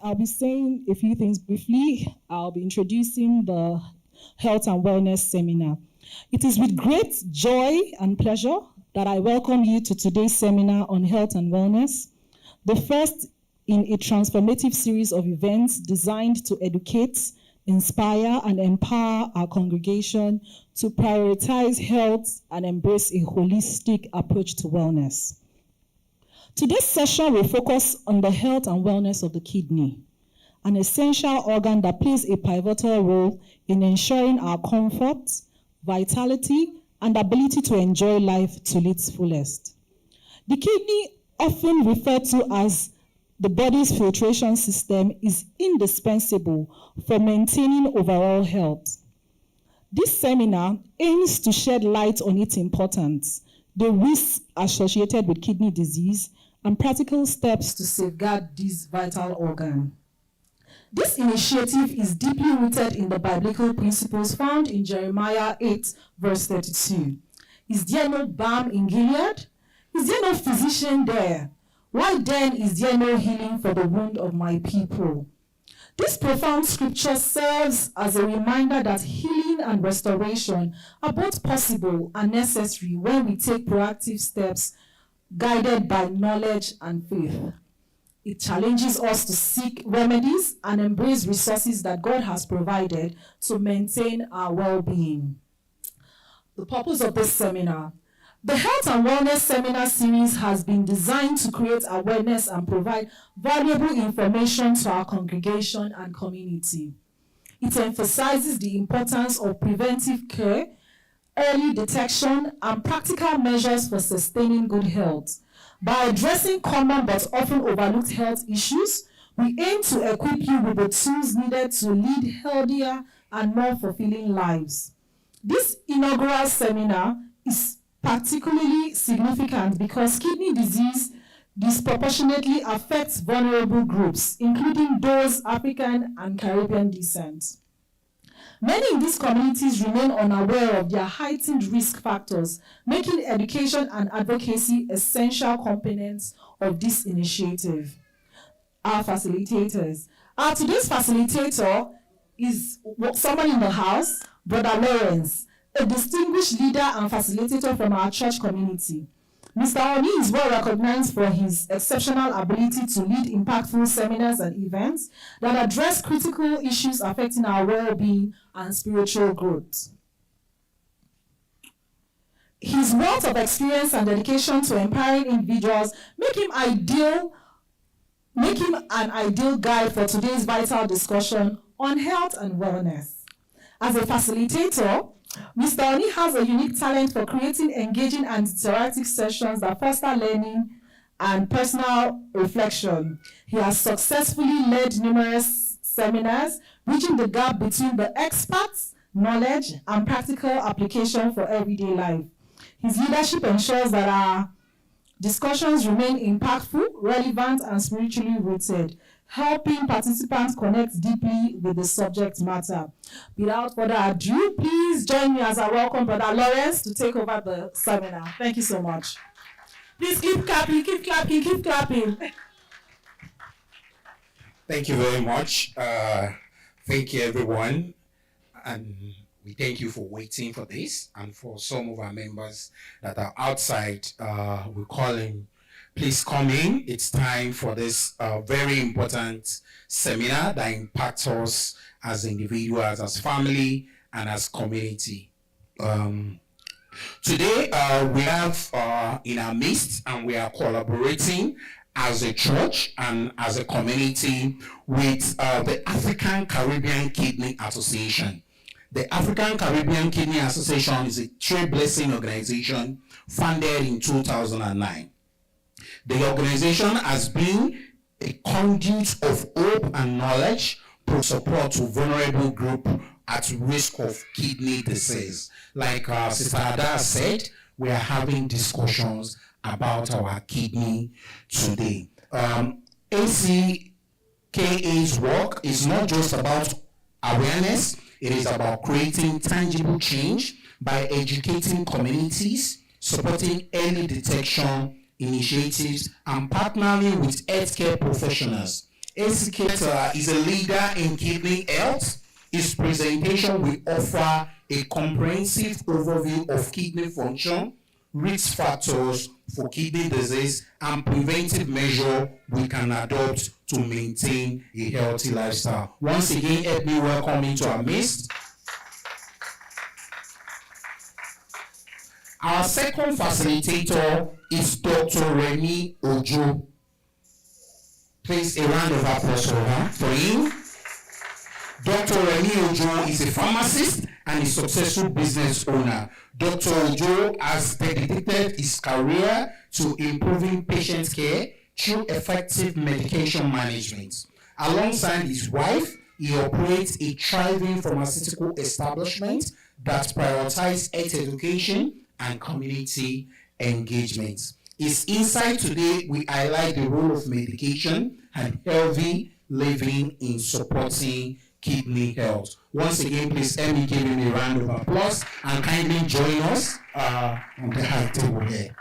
I'll be saying a few things briefly. I'll be introducing the Health and Wellness Seminar. It is with great joy and pleasure that I welcome you to today's seminar on health and wellness, the first in a transformative series of events designed to educate, inspire, and empower our congregation to prioritize health and embrace a holistic approach to wellness. Today's session will focus on the health and wellness of the kidney, an essential organ that plays a pivotal role in ensuring our comfort, vitality, and ability to enjoy life to its fullest. The kidney, often referred to as the body's filtration system, is indispensable for maintaining overall health. This seminar aims to shed light on its importance, the risks associated with kidney disease, and practical steps to safeguard this vital organ. This initiative is deeply rooted in the biblical principles found in Jeremiah 8, verse 32. Is there no balm in Gilead? Is there no physician there? Why then is there no healing for the wound of my people? This profound scripture serves as a reminder that healing and restoration are both possible and necessary when we take proactive steps guided by knowledge and faith. It challenges us to seek remedies and embrace resources that God has provided to maintain our well-being. The purpose of this seminar. The Health and Wellness Seminar Series has been designed to create awareness and provide valuable information to our congregation and community. It emphasizes the importance of preventive care, early detection, and practical measures for sustaining good health. By addressing common but often overlooked health issues, we aim to equip you with the tools needed to lead healthier and more fulfilling lives. This inaugural seminar is particularly significant because kidney disease disproportionately affects vulnerable groups, including those African and Caribbean descent. Many in these communities remain unaware of their heightened risk factors, making education and advocacy essential components of this initiative. Our facilitators. Today's facilitator is someone in the house, Brother Lawrence, a distinguished leader and facilitator from our church community. Mr. Oni is well recognized for his exceptional ability to lead impactful seminars and events that address critical issues affecting our well-being and spiritual growth. His wealth of experience and dedication to empowering individuals make him an ideal guide for today's vital discussion on health and wellness. As a facilitator, Mr. Oni has a unique talent for creating engaging and interactive sessions that foster learning and personal reflection. He has successfully led numerous seminars, bridging the gap between the experts' knowledge and practical application for everyday life. His leadership ensures that our discussions remain impactful, relevant, and spiritually rooted, helping participants connect deeply with the subject matter. Without further ado, please join me as I welcome Brother Lawrence to take over the seminar. Thank you so much. Please keep clapping, keep clapping, keep clapping. Thank you very much. Thank you, everyone. And we thank you for waiting for this. And for some of our members that are outside, we're calling, please come in. It's time for this very important seminar that impacts us as individuals, as family, and as community. Today, we have in our midst, and we are collaborating as a church and as a community with the African Caribbean Kidney Association. The African Caribbean Kidney Association is a trailblazing organization founded in 2009. The organization has been a conduit of hope and knowledge for support to vulnerable groups at risk of kidney disease. Like Sister Ada said, we are having discussions about our kidney today. ACKA's work is not just about awareness, it is about creating tangible change by educating communities, supporting early detection initiatives, and partnering with healthcare professionals, ACKA is a leader in kidney health. His presentation will offer a comprehensive overview of kidney function, risk factors for kidney disease, and preventive measures we can adopt to maintain a healthy lifestyle. Once again, help me welcome into our midst our second facilitator is Dr. Remy Ojo. Please, a round of applause for him. Dr. Remy Ojo is a pharmacist and a successful business owner. Dr. Ojo has dedicated his career to improving patient care through effective medication management. Alongside his wife, he operates a thriving pharmaceutical establishment that prioritizes health education and community engagement. His insight today will highlight the role of medication and healthy living in supporting kidney health. Once again, please help me give him a round of applause and kindly join us on the high table here.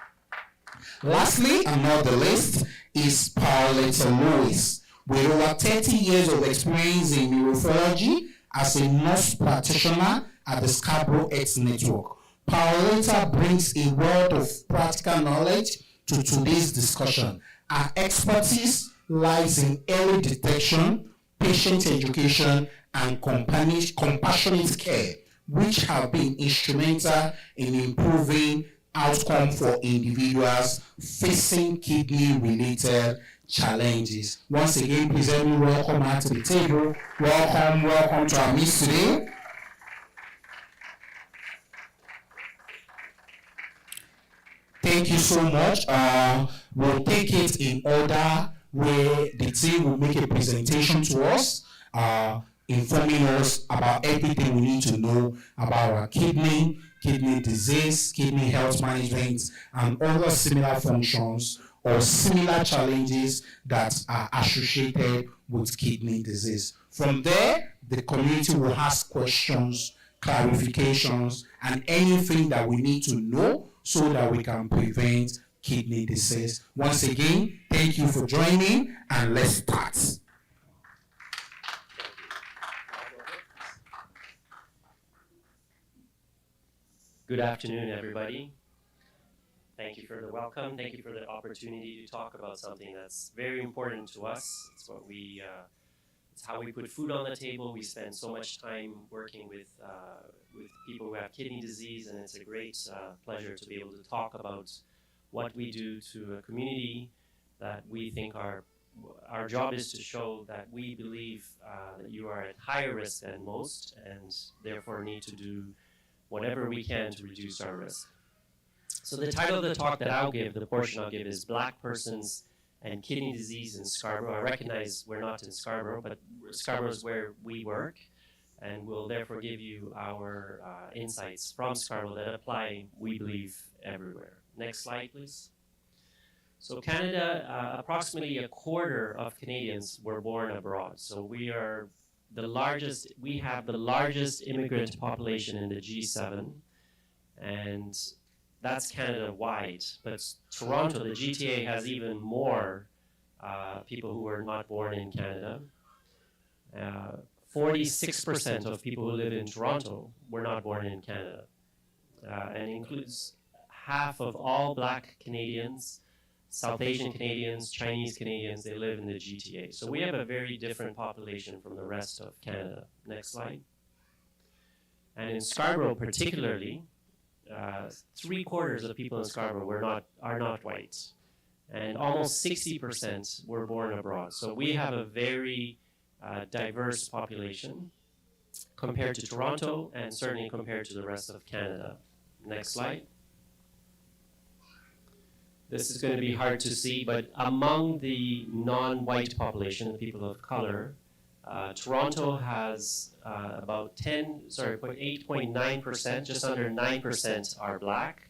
Lastly, and not the least, is Pauletta Lewis. With over 30 years of experience in neurophysiology as a nurse practitioner at the Scarborough Health Network, Pauletta brings a wealth of practical knowledge to today's discussion. Her expertise lies in early detection, patient education, and compassionate care, which have been instrumental in improving outcome for individuals facing kidney-related challenges. Once again, please help me welcome her to the table. Welcome to our midst today. Thank you so much. We'll take it in order where the team will make a presentation to us, informing us about everything we need to know about our kidney disease, kidney health management, and other similar functions or similar challenges that are associated with kidney disease. From there, the community will ask questions, clarifications, and anything that we need to know so that we can prevent kidney disease. Once again, thank you for joining, and let's start. Good afternoon, everybody. Thank you for the welcome. Thank you for the opportunity to talk about something that's very important to us. It's what it's how we put food on the table. We spend so much time working with people who have kidney disease, and it's a great pleasure to be able to talk about what we do to a community that we think our job is to show that we believe that you are at higher risk than most, and therefore need to do whatever we can to reduce our risk. So the title of the talk that I'll give, the portion I'll give, is Black Persons and Kidney Disease in Scarborough. I recognize we're not in Scarborough, but Scarborough is where we work, and we'll therefore give you our insights from Scarborough that apply, we believe, everywhere. Next slide, please. So Canada, approximately a quarter of Canadians were born abroad. So we have the largest immigrant population in the G7, and that's Canada-wide. But Toronto, the GTA, has even more people who were not born in Canada. 46% of people who live in Toronto were not born in Canada, and includes half of all Black Canadians, South Asian Canadians, Chinese Canadians. They live in the GTA. So we have a very different population from the rest of Canada. Next slide. And in Scarborough particularly, 3/4 of people in Scarborough are not white, and almost 60% were born abroad. So we have a very diverse population compared to Toronto, and certainly compared to the rest of Canada. Next slide. This is going to be hard to see, but among the non-white population, the people of color, Toronto has about 8.9%, just under 9% are Black,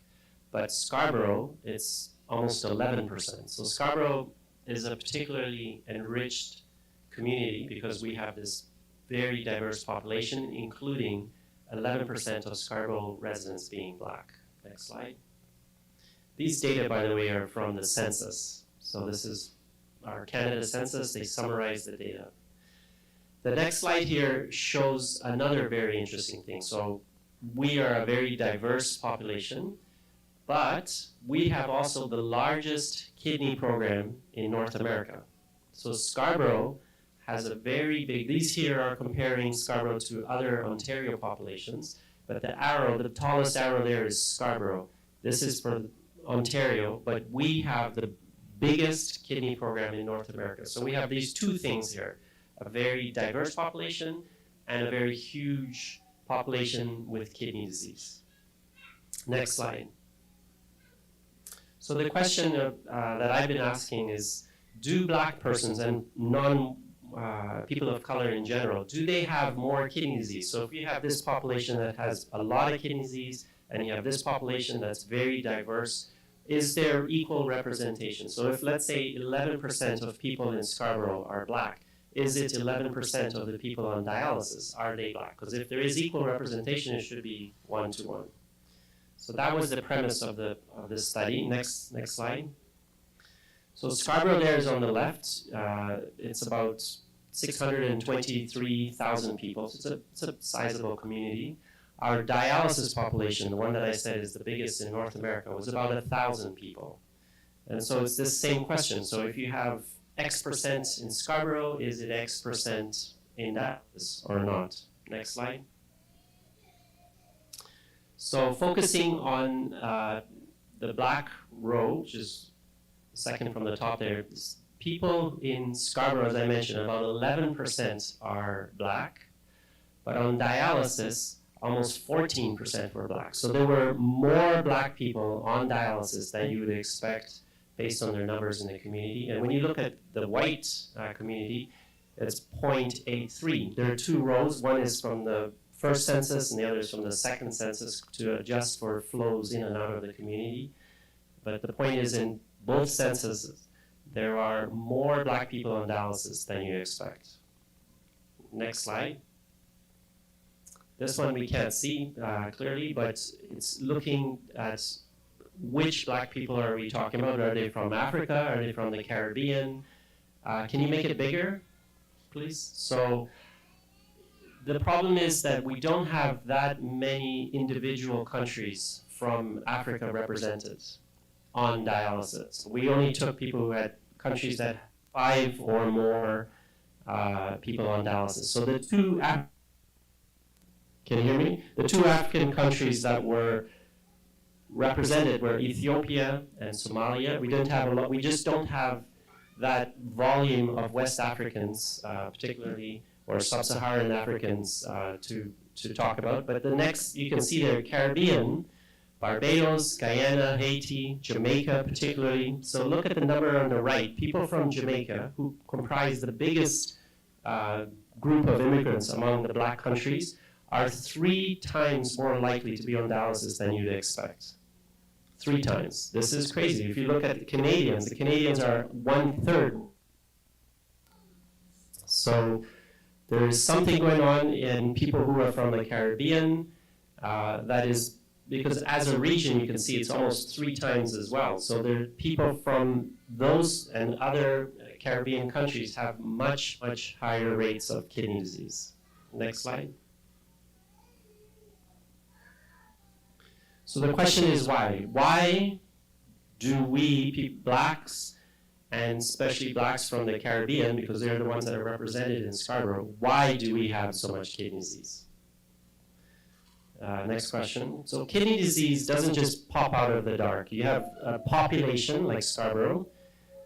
but Scarborough, it's almost 11%. So Scarborough is a particularly enriched community because we have this very diverse population, including 11% of Scarborough residents being Black. Next slide. These data, by the way, are from the census. So this is our Canada census. They summarize the data. The next slide here shows another very interesting thing. So we are a very diverse population, but we have also the largest kidney program in North America. So Scarborough has a very big, these here are comparing Scarborough to other Ontario populations, but the arrow, the tallest arrow there is Scarborough. This is for Ontario, but we have the biggest kidney program in North America. So we have these two things here, a very diverse population and a very huge population with kidney disease. Next slide. So the question that I've been asking is, do Black persons and people of color in general, do they have more kidney disease? So if you have this population that has a lot of kidney disease and you have this population that's very diverse, is there equal representation? So if, let's say, 11% of people in Scarborough are Black, is it 11% of the people on dialysis? Are they Black? Because if there is equal representation, it should be 1-to-1. So that was the premise of this study. Next slide. So Scarborough there is on the left. It's about 623,000 people. So it's a sizable community. Our dialysis population, the one that I said is the biggest in North America, was about 1,000 people. And so it's this same question. So if you have X% in Scarborough, is it X% in Dallas or not? Next slide. So focusing on the black row, which is the second from the top there, people in Scarborough, as I mentioned, about 11% are Black, but on dialysis, almost 14% were Black. So there were more Black people on dialysis than you would expect based on their numbers in the community. And when you look at the white community, it's 0.83. There are two rows. One is from the first census and the other is from the second census to adjust for flows in and out of the community. But the point is, in both censuses, there are more Black people on dialysis than you expect. Next slide. This one we can't see clearly, but it's looking at which Black people are we talking about. Are they from Africa? Are they from the Caribbean? Can you make it bigger, please? So the problem is that we don't have that many individual countries from Africa represented on dialysis. We only took people who had countries that had 5 or more people on dialysis. So the two, can you hear me? The two African countries that were represented were Ethiopia and Somalia. We didn't have a lot, we just don't have that volume of West Africans, particularly, or Sub-Saharan Africans to talk about. But the next, you can see there, Caribbean, Barbados, Guyana, Haiti, Jamaica particularly. So look at the number on the right. People from Jamaica, who comprise the biggest group of immigrants among the Black countries, are 3 times more likely to be on dialysis than you'd expect. 3 times. This is crazy. If you look at the Canadians are 1/3. So there is something going on in people who are from the Caribbean. That is because as a region, you can see it's almost 3 times as well. So there are people from those and other Caribbean countries have much, much higher rates of kidney disease. Next slide. So the question is why? Why do we, Blacks, and especially Blacks from the Caribbean, because they're the ones that are represented in Scarborough, why do we have so much kidney disease? Next question. So kidney disease doesn't just pop out of the dark. You have a population like Scarborough,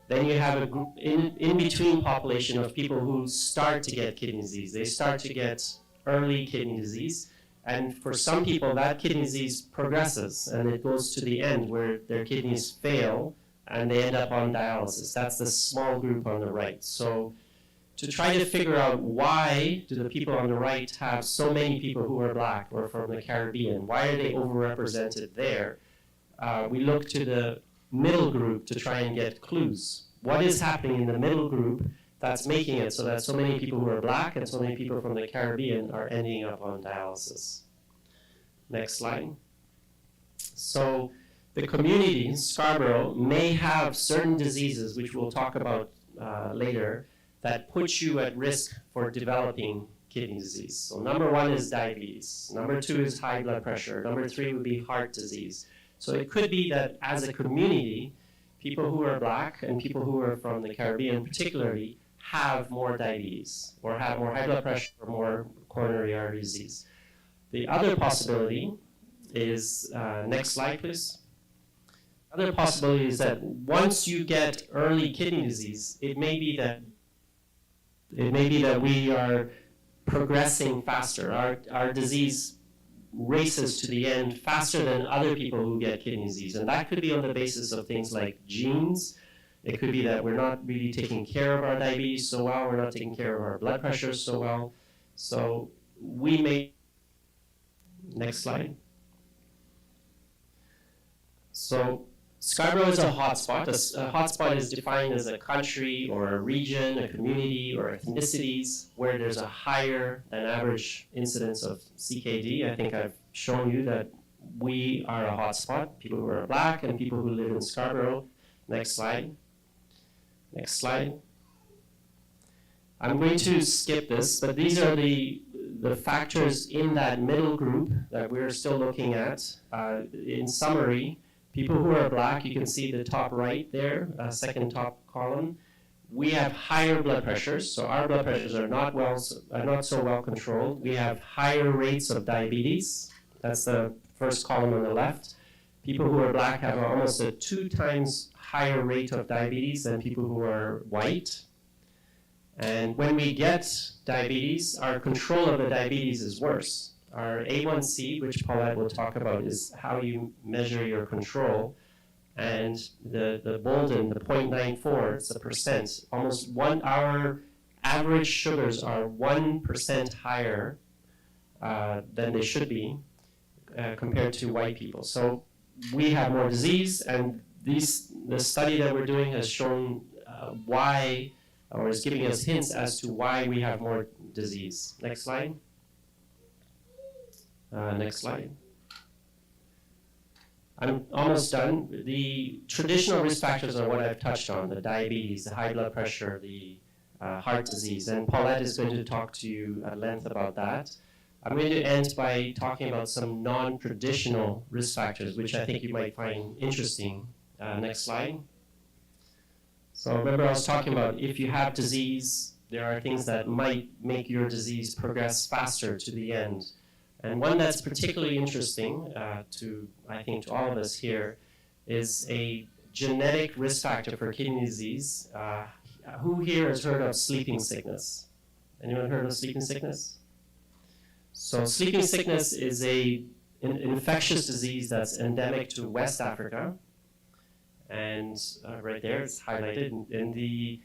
then you have a group in between population of people who start to get kidney disease. They start to get early kidney disease. And for some people, that kidney disease progresses and it goes to the end where their kidneys fail and they end up on dialysis. That's the small group on the right. So to try to figure out why do the people on the right have so many people who are Black or from the Caribbean, why are they overrepresented there? We look to the middle group to try and get clues. What is happening in the middle group that's making it so that so many people who are Black and so many people from the Caribbean are ending up on dialysis? Next slide. So the community in Scarborough may have certain diseases, which we'll talk about later that puts you at risk for developing kidney disease. So number 1 is diabetes. Number 2 is high blood pressure. Number 3 would be heart disease. So it could be that as a community, people who are Black and people who are from the Caribbean particularly have more diabetes or have more high blood pressure or more coronary artery disease. The other possibility is, next slide please. Other possibility is that once you get early kidney disease, it may be that we are progressing faster. Our disease races to the end faster than other people who get kidney disease. And that could be on the basis of things like genes. It could be that we're not really taking care of our diabetes so well, we're not taking care of our blood pressure so well. So we may, next slide. So Scarborough is a hotspot. A hotspot is defined as a country or a region, a community, or ethnicities where there's a higher than average incidence of CKD. I think I've shown you that we are a hotspot, people who are Black and people who live in Scarborough. Next slide. Next slide. I'm going to skip this, but these are the factors in that middle group that we're still looking at. In summary, people who are Black, you can see the top right there, second top column. We have higher blood pressures, so our blood pressures are not so well controlled. We have higher rates of diabetes. That's the first column on the left. People who are Black have almost a 2 times higher rate of diabetes than people who are white. And when we get diabetes, our control of the diabetes is worse. Our A1C, which Paulette will talk about, is how you measure your control. And the Bolden, the 0.94, it's a percent. Our average sugars are 1% higher than they should be compared to white people. So we have more disease, and the study that we're doing has shown why, or is giving us hints as to why we have more disease. Next slide. Next slide. I'm almost done. The traditional risk factors are what I've touched on: the diabetes, the high blood pressure, the heart disease. And Paulette is going to talk to you at length about that. I'm going to end by talking about some non-traditional risk factors, which I think you might find interesting. Next slide. So remember I was talking about if you have disease, there are things that might make your disease progress faster to the end. And one that's particularly interesting I think to all of us here is a genetic risk factor for kidney disease. Who here has heard of sleeping sickness? Anyone heard of sleeping sickness? So sleeping sickness is an infectious disease that's endemic to West Africa. And right there, it's highlighted. And the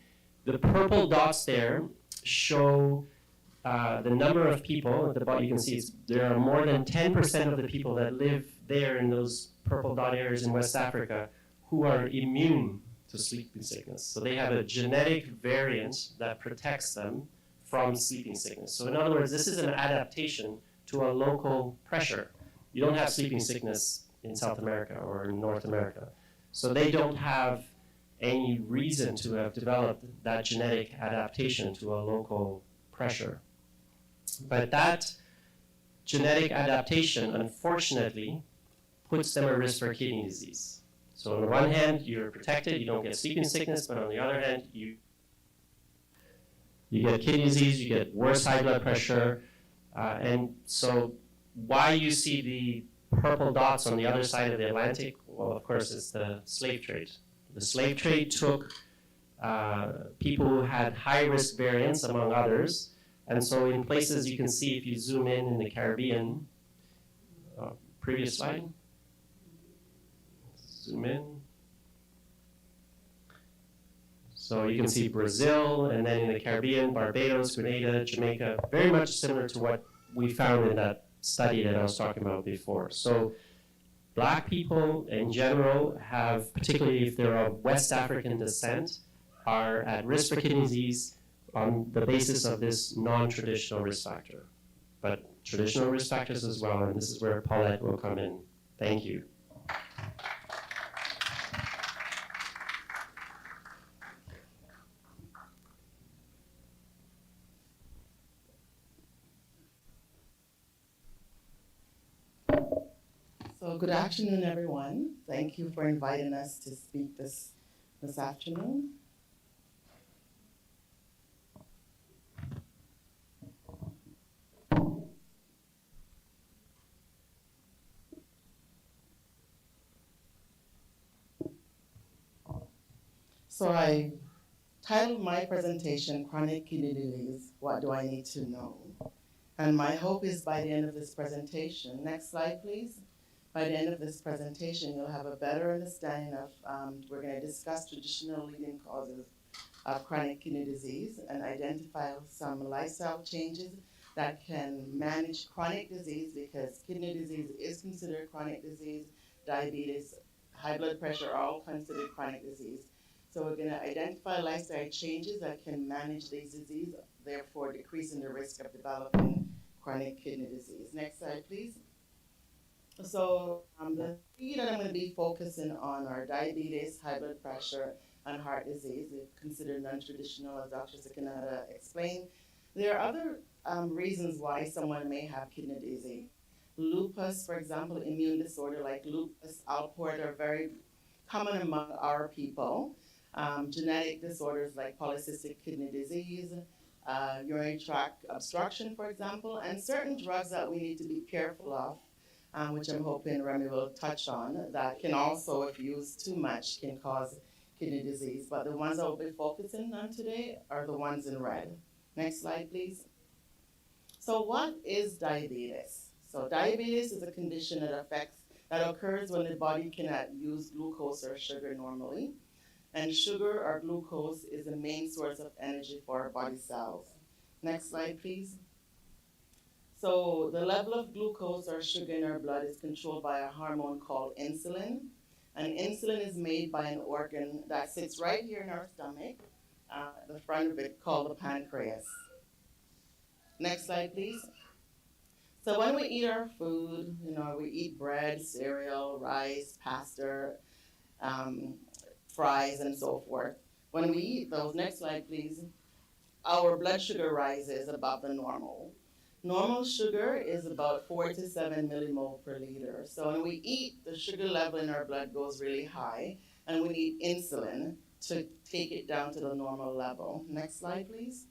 purple dots there show the number of people. At the bottom, you can see there are more than 10% of the people that live there in those purple dot areas in West Africa who are immune to sleeping sickness. So they have a genetic variant that protects them from sleeping sickness. So in other words, this is an adaptation to a local pressure. You don't have sleeping sickness in South America or in North America. So they don't have any reason to have developed that genetic adaptation to a local pressure. But that genetic adaptation, unfortunately, puts them at risk for kidney disease. So on the one hand, you're protected, you don't get sleeping sickness, but on the other hand, you get kidney disease, you get worse high blood pressure, and so why you see the purple dots on the other side of the Atlantic, well, of course, it's the slave trade. The slave trade took people who had high-risk variants, among others, and so in places you can see, if you zoom in the Caribbean, previous slide, zoom in. So you can see Brazil, and then in the Caribbean, Barbados, Grenada, Jamaica, very much similar to what we found in that study that I was talking about before. So Black people in general have, particularly if they're of West African descent, are at risk for kidney disease on the basis of this non-traditional risk factor. But traditional risk factors as well, and this is where Paulette will come in. Thank you. So good afternoon, everyone. Thank you for inviting us to speak this afternoon. So I titled my presentation, Chronic Kidney Disease, What Do I Need to Know? And my hope is by the end of this presentation, next slide please. By the end of this presentation, you'll have a better understanding of, we're going to discuss traditional leading causes of chronic kidney disease and identify some lifestyle changes that can manage chronic disease, because kidney disease is considered chronic disease, diabetes, high blood pressure are all considered chronic disease. So we're going to identify lifestyle changes that can manage these diseases, therefore decreasing the risk of developing chronic kidney disease. Next slide, please. So the three that I'm going to be focusing on are diabetes, high blood pressure, and heart disease. They're considered non-traditional, as Dr. Sekanada explained. There are other reasons why someone may have kidney disease. Lupus, for example, immune disorder like lupus, Alport are very common among our people. Genetic disorders like polycystic kidney disease, urinary tract obstruction, for example, and certain drugs that we need to be careful of, which I'm hoping Remy will touch on, that can also, if used too much, can cause kidney disease. But the ones that we'll be focusing on today are the ones in red. Next slide, please. So what is diabetes? So diabetes is a condition that occurs when the body cannot use glucose or sugar normally. And sugar or glucose is the main source of energy for our body cells. Next slide, please. So the level of glucose or sugar in our blood is controlled by a hormone called insulin. And insulin is made by an organ that sits right here in our stomach, the front of it, called the pancreas. Next slide, please. So when we eat our food, we eat bread, cereal, rice, pasta, fries, and so forth. When we eat those, next slide, please, our blood sugar rises above the normal. Normal sugar is about 4 to 7 millimole per liter. So when we eat, the sugar level in our blood goes really high, and we need insulin to take it down to the normal level. Next slide, please.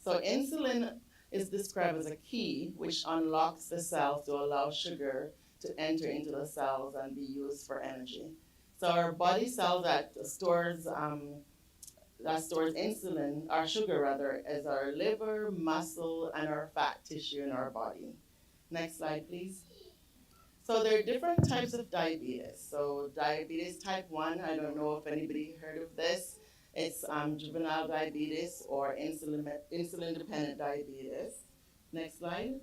So insulin is described as a key which unlocks the cells to allow sugar to enter into the cells and be used for energy. So our body cell that stores insulin, our sugar rather, is our liver, muscle, and our fat tissue in our body. Next slide, please. So there are different types of diabetes. So diabetes type 1, I don't know if anybody heard of this. It's juvenile diabetes or insulin-dependent diabetes. Next slide.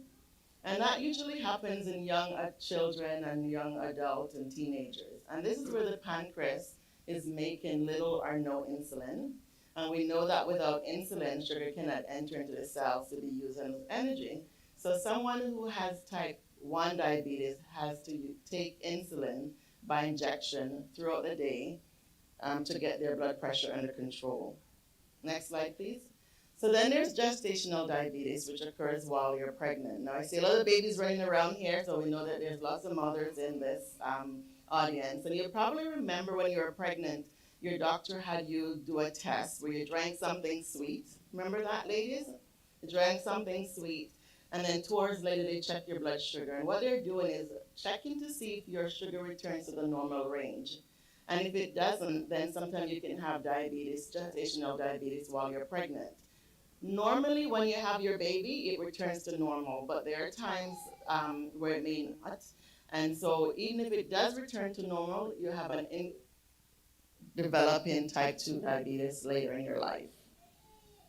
And that usually happens in young children and young adults and teenagers. And this is where the pancreas is making little or no insulin. And we know that without insulin, sugar cannot enter into the cells to be used as energy. So someone who has type 1 diabetes has to take insulin by injection throughout the day to get their blood pressure under control. Next slide, please. So then there's gestational diabetes, which occurs while you're pregnant. Now I see a lot of babies running around here, so we know that there's lots of mothers in this audience. And you probably remember when you were pregnant, your doctor had you do a test where you drank something sweet. Remember that, ladies? You drank something sweet, and then 2 hours later they check your blood sugar. And what they're doing is checking to see if your sugar returns to the normal range. And if it doesn't, then sometimes you can have diabetes, gestational diabetes, while you're pregnant. Normally, when you have your baby, it returns to normal, but there are times where it may not. And so even if it does return to normal, you have developing type 2 diabetes later in your life.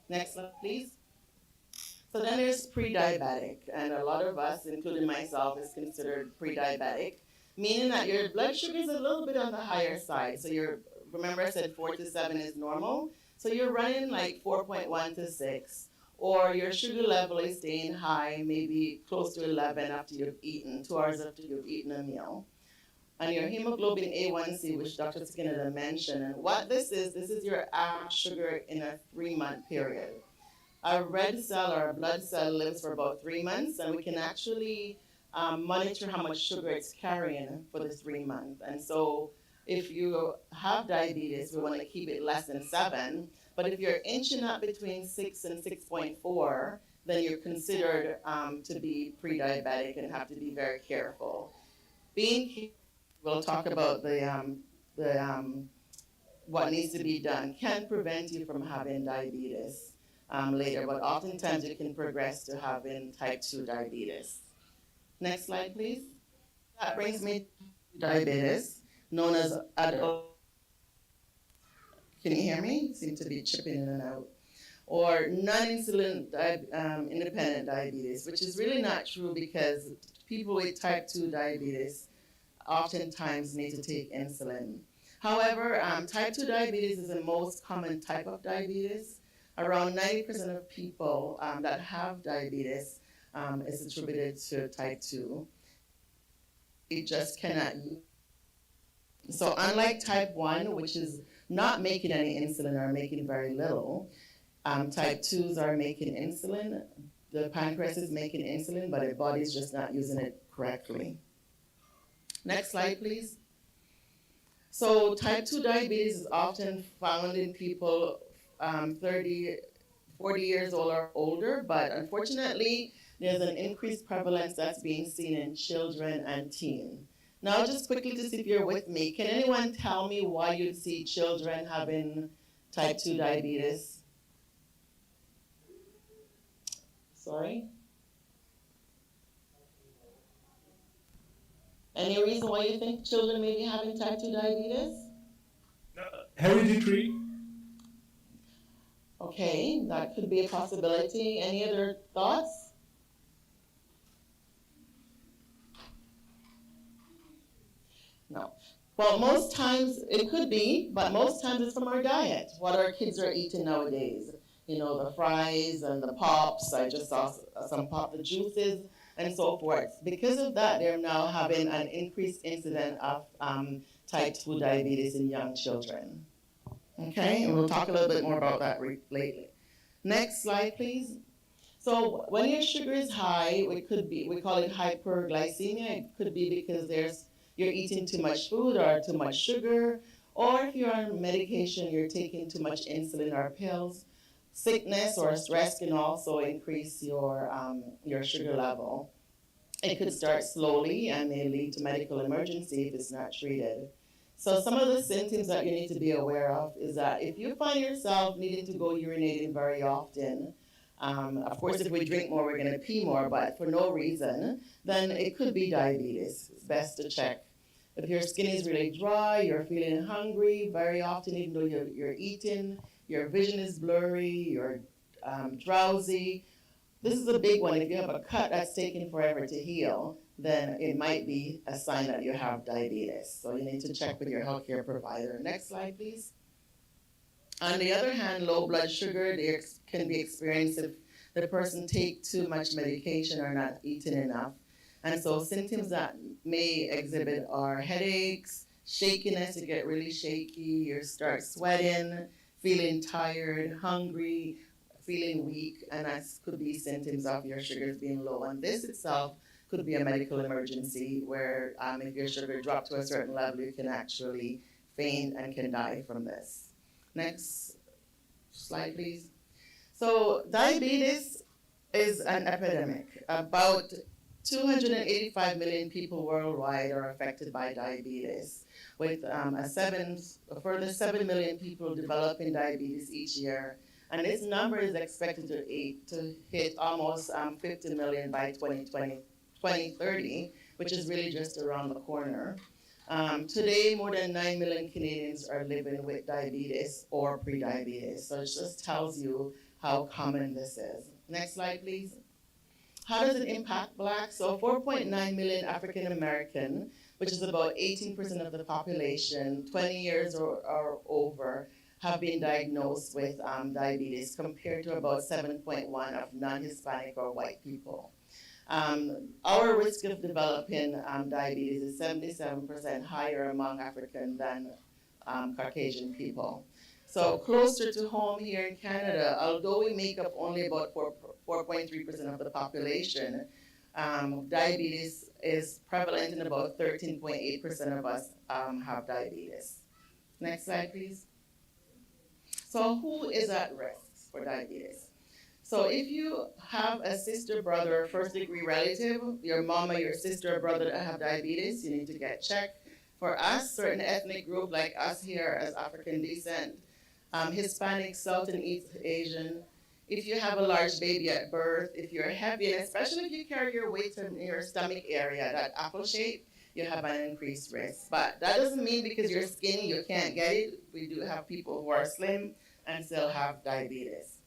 Next slide, please. So then there's pre-diabetic, and a lot of us, including myself, is considered pre-diabetic, meaning that your blood sugar is a little bit on the higher side. So remember I said 4 to 7 is normal? So you're running like 4.1 to 6, or your sugar level is staying high, maybe close to 11 after you've eaten, 2 hours after you've eaten a meal. And your hemoglobin A1C, which Dr. Skinner mentioned, and what this is your average sugar in a 3-month period. A red cell or a blood cell lives for about 3 months, and we can actually monitor how much sugar it's carrying for the 3 months. And so if you have diabetes, we want to keep it less than 7. But if you're inching up between 6 and 6.4, then you're considered to be pre-diabetic and have to be very careful. We'll talk about what needs to be done, can prevent you from having diabetes later, but oftentimes it can progress to having type 2 diabetes. Next slide, please. That brings me to diabetes, known as adult. Can you hear me? Seem to be chipping in and out. Or non-insulin independent diabetes, which is really not true because people with type 2 diabetes oftentimes need to take insulin. However, type 2 diabetes is the most common type of diabetes. Around 90% of people that have diabetes is attributed to type 2. It just cannot. So unlike type 1, which is not making any insulin or making very little, type 2s are making insulin. The pancreas is making insulin, but the body's just not using it correctly. Next slide, please. So type 2 diabetes is often found in people 30, 40 years old or older, but unfortunately, there's an increased prevalence that's being seen in children and teens. Now, just quickly to see if you're with me, can anyone tell me why you'd see children having type 2 diabetes? Sorry? Any reason why you think children may be having type 2 diabetes? Hereditary. Okay, that could be a possibility. Any other thoughts? No. Well, most times it could be, but most times it's from our diet, what our kids are eating nowadays. You know, the fries and the pops, I just saw some pop, the juices, and so forth. Because of that, they're now having an increased incidence of type 2 diabetes in young children. Okay, and we'll talk a little bit more about that lately. Next slide, please. So when your sugar is high, it could be, we call it hyperglycemia. It could be because you're eating too much food or too much sugar, or if you're on medication, you're taking too much insulin or pills. Sickness or stress can also increase your sugar level. It could start slowly and may lead to medical emergency if it's not treated. So some of the symptoms that you need to be aware of is that if you find yourself needing to go urinating very often, of course if we drink more we're going to pee more, but for no reason, then it could be diabetes. It's best to check. If your skin is really dry, you're feeling hungry very often even though you're eating, your vision is blurry, you're drowsy. This is a big one. If you have a cut that's taking forever to heal, then it might be a sign that you have diabetes. So you need to check with your healthcare provider. Next slide, please. On the other hand, low blood sugar can be experienced if the person takes too much medication or not eating enough. And so symptoms that may exhibit are headaches, shakiness, you get really shaky, you start sweating, feeling tired, hungry, feeling weak, and that could be symptoms of your sugars being low. And this itself could be a medical emergency where if your sugar dropped to a certain level, you can actually faint and can die from this. Next slide, please. So diabetes is an epidemic. About 285 million people worldwide are affected by diabetes, with a further 7 million people developing diabetes each year. And this number is expected to hit almost 50 million by 2030, which is really just around the corner. Today, more than 9 million Canadians are living with diabetes or pre-diabetes. So it just tells you how common this is. Next slide, please. How does it impact Blacks? So 4.9 million African American, which is about 18% of the population, 20 years or over, have been diagnosed with diabetes compared to about 7.1 of non-Hispanic or white people. Our risk of developing diabetes is 77% higher among African than Caucasian people. So closer to home here in Canada, although we make up only about 4.3% of the population, Diabetes is prevalent in about 13.8% of us have diabetes. Next slide, please. So who is at risk for diabetes? So if you have a sister, brother, first degree relative, your mom or your sister or brother that have diabetes, you need to get checked. For us, certain ethnic group like us here as African descent, Hispanic, South and East Asian, if you have a large baby at birth, if you're heavy, and especially if you carry your weight in your stomach area, that apple shape, you have an increased risk. But that doesn't mean because you're skinny you can't get it. We do have people who are slim and still have diabetes.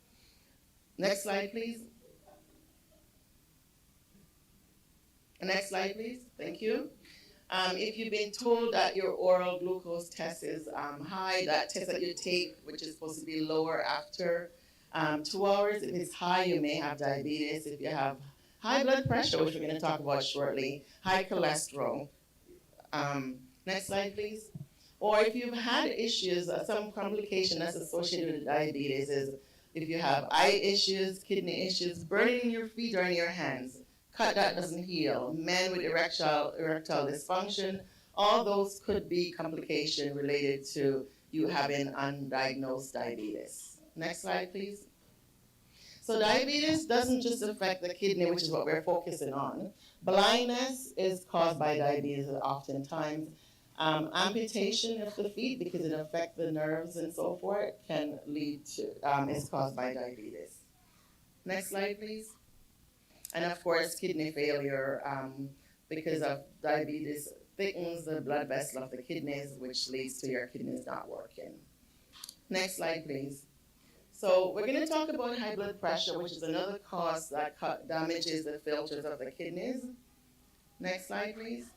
Next slide, please. Next slide, please. Thank you. If you've been told that your oral glucose test is high, that test that you take, which is supposed to be lower after 2 hours, if it's high, you may have diabetes. If you have high blood pressure, which we're going to talk about shortly, high cholesterol. Next slide, please. Or if you've had issues, some complication that's associated with diabetes is if you have eye issues, kidney issues, burning in your feet or in your hands, cut that doesn't heal, men with erectile dysfunction, all those could be complication related to you having undiagnosed diabetes. Next slide, please. So diabetes doesn't just affect the kidney, which is what we're focusing on. Blindness is caused by diabetes oftentimes. Amputation of the feet, because it affects the nerves and so forth, can lead to, is caused by diabetes. Next slide, please. And of course, kidney failure, because of diabetes, thickens the blood vessel of the kidneys, which leads to your kidneys not working. Next slide, please. So we're going to talk about high blood pressure, which is another cause that damages the filters of the kidneys. Next slide, please.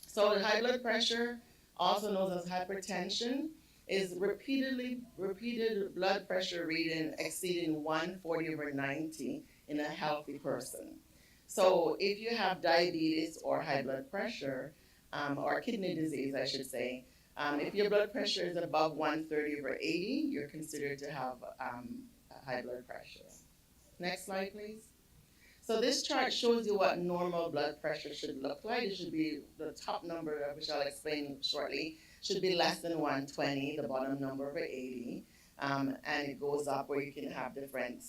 So high blood pressure, also known as hypertension, is repeated blood pressure reading exceeding 140/90 in a healthy person. So if you have diabetes or high blood pressure, or kidney disease, I should say, if your blood pressure is above 130/80, you're considered to have high blood pressure. Next slide, please. So this chart shows you what normal blood pressure should look like. It should be the top number, which I'll explain shortly, should be less than 120, the bottom number of 80. And it goes up where you can have different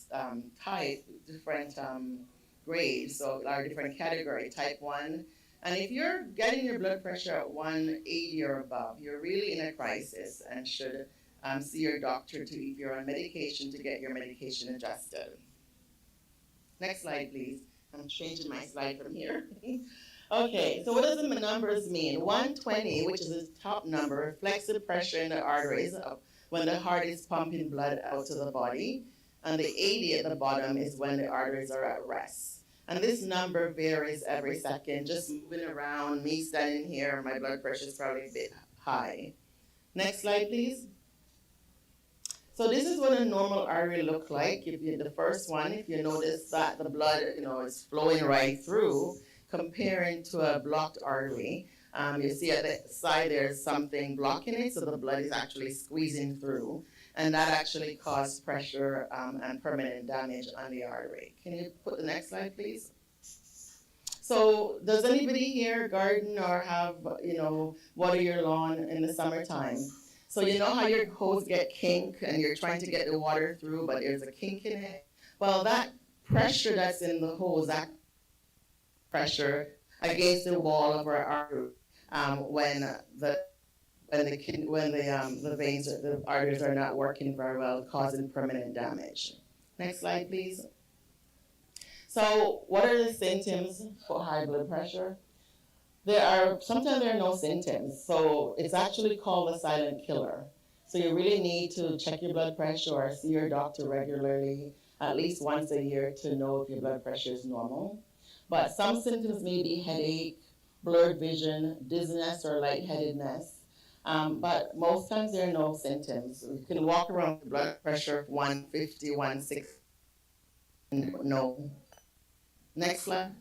grades, so our different category, type 1. And if you're getting your blood pressure at 180 or above, you're really in a crisis and should see your doctor if you're on medication to get your medication adjusted. Next slide, please. I'm changing my slide from here. Okay, so what does the numbers mean? 120, which is the top number, reflects the pressure in the arteries when the heart is pumping blood out to the body. And the 80 at the bottom is when the arteries are at rest. And this number varies every second. Just moving around, me standing here, my blood pressure is probably a bit high. Next slide, please. So this is what a normal artery looks like. If you the first one, if you notice that the blood, is flowing right through, comparing to a blocked artery, you see at the side there's something blocking it, so the blood is actually squeezing through, and that actually causes pressure and permanent damage on the artery. Can you put the next slide, please? So does anybody here garden or have, water your lawn in the summertime? So you know how your hose get kink and you're trying to get the water through, but there's a kink in it? Well, that pressure that's in the hose, that pressure against the wall of our artery, when the veins, the arteries are not working very well, causing permanent damage. Next slide, please. So what are the symptoms for high blood pressure? Sometimes there are no symptoms, so it's actually called a silent killer. So you really need to check your blood pressure or see your doctor regularly, at least once a year, to know if your blood pressure is normal. But some symptoms may be headache, blurred vision, dizziness, or lightheadedness. But most times there are no symptoms. You can walk around with blood pressure of 150, 160, no. Next slide.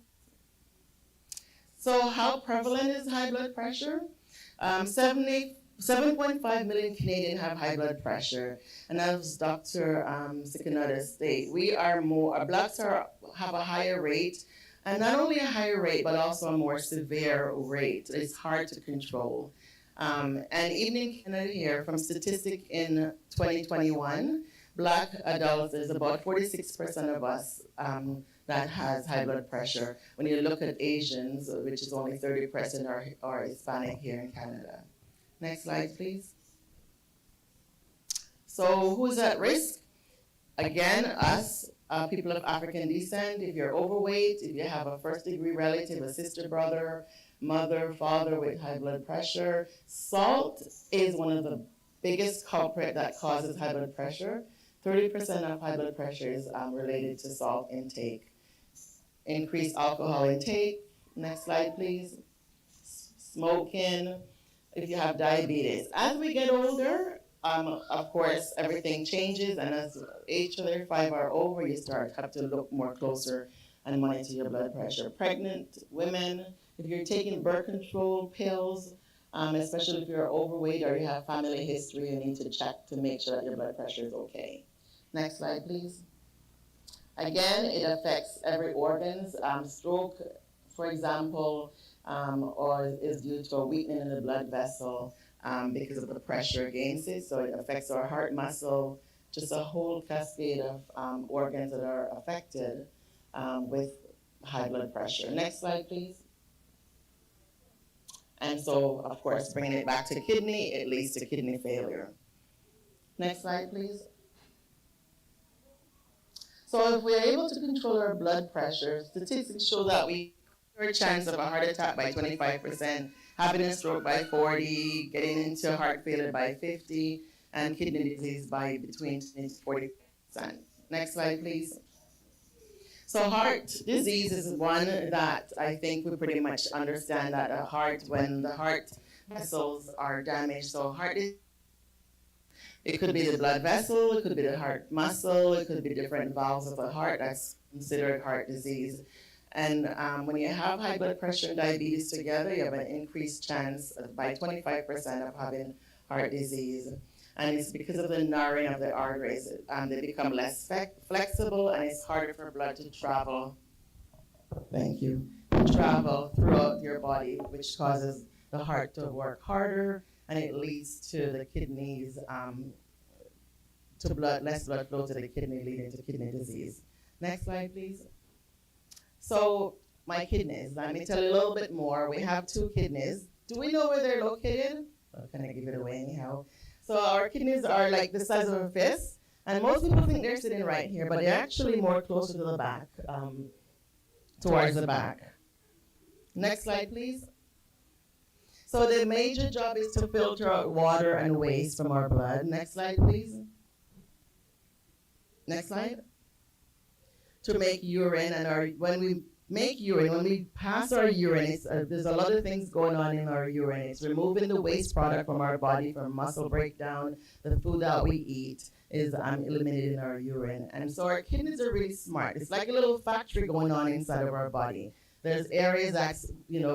So how prevalent is high blood pressure? 7.5 million Canadians have high blood pressure. And as Dr. Sikanada stated, our blacks have a higher rate And not only a higher rate, but also a more severe rate. It's hard to control. And even in Canada here, from statistic in 2021, Black adults, there's about 46% of us that has high blood pressure. When you look at Asians, which is only 30% are Hispanic here in Canada. Next slide, please. So who's at risk? Again, us, people of African descent. If you're overweight, if you have a first-degree relative, a sister, brother, mother, father with high blood pressure. Salt is one of the biggest culprit that causes high blood pressure. 30% of high blood pressure is related to salt intake. Increased alcohol intake. Next slide, please. Smoking. If you have diabetes. As we get older, of course, everything changes, and as age 35 are over, you have to look more closer and monitor your blood pressure. Pregnant women, if you're taking birth control pills, especially if you're overweight or you have family history, you need to check to make sure that your blood pressure is okay. Next slide, please. Again, it affects every organ. Stroke, for example, or is due to a weakening in the blood vessel because of the pressure against it. So it affects our heart muscle, just a whole cascade of organs that are affected with high blood pressure. Next slide, please. And so, of course, bringing it back to kidney, it leads to kidney failure. Next slide, please. So if we're able to control our blood pressure, statistics show that we have a chance of a heart attack by 25%, having a stroke by 40%, getting into heart failure by 50%, and kidney disease by between 20 to 40%. Next slide, please. So heart disease is one that I think we pretty much understand that a heart, when the heart vessels are damaged, so heart is, it could be the blood vessel, it could be the heart muscle, it could be different valves of the heart, that's considered heart disease. And when you have high blood pressure and diabetes together, you have an increased chance by 25% of having heart disease. And it's because of the narrowing of the arteries. They become less flexible, and it's harder for blood to travel. Thank you. Travel throughout your body, which causes the heart to work harder, and it leads to the kidneys, to less blood flow to the kidney, leading to kidney disease. Next slide, please. So my kidneys, let me tell you a little bit more. We have two kidneys. Do we know where they're located? Well, can I give it away anyhow? So our kidneys are like the size of a fist, and most people think they're sitting right here, but they're actually more closer to the back, towards the back. Next slide, please. So the major job is to filter out water and waste from our blood. Next slide, please. Next slide. To make urine, and when we make urine, when we pass our urine, there's a lot of things going on in our urine. It's removing the waste product from our body, from muscle breakdown. The food that we eat is eliminated in our urine. And so our kidneys are really smart. It's like a little factory going on inside of our body. There's areas that's,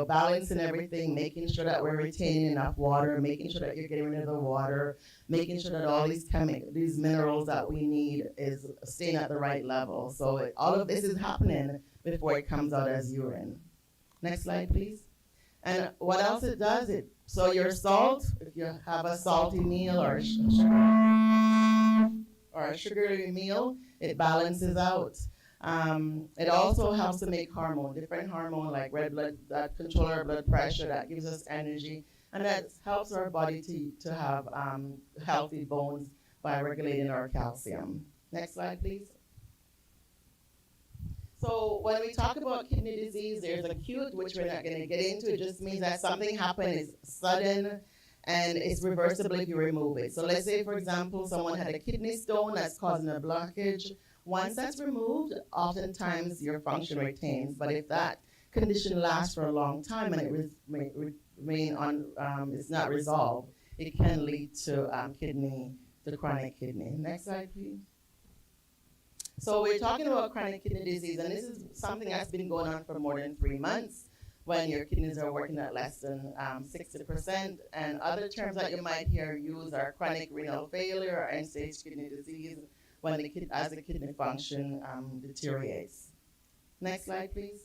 balancing everything, making sure that we're retaining enough water, making sure that you're getting rid of the water, making sure that all these minerals that we need is staying at the right level. So all of this is happening before it comes out as urine. Next slide, please. And what else it does, so your salt, if you have a salty meal or a sugary meal, it balances out. It also helps to make different hormone like red blood that control our blood pressure, that gives us energy, and that helps our body to have healthy bones by regulating our calcium. Next slide, please. So when we talk about kidney disease, there's acute, which we're not going to get into. It just means that something happened, it's sudden, and it's reversible if you remove it. So let's say, for example, someone had a kidney stone that's causing a blockage. Once that's removed, oftentimes your function retains. But if that condition lasts for a long time and it it's not resolved, it can lead to chronic kidney. Next slide, please. So we're talking about chronic kidney disease, and this is something that's been going on for more than 3 months, when your kidneys are working at less than 60%. And other terms that you might hear used are chronic renal failure or end-stage kidney disease, as the kidney function deteriorates. Next slide, please.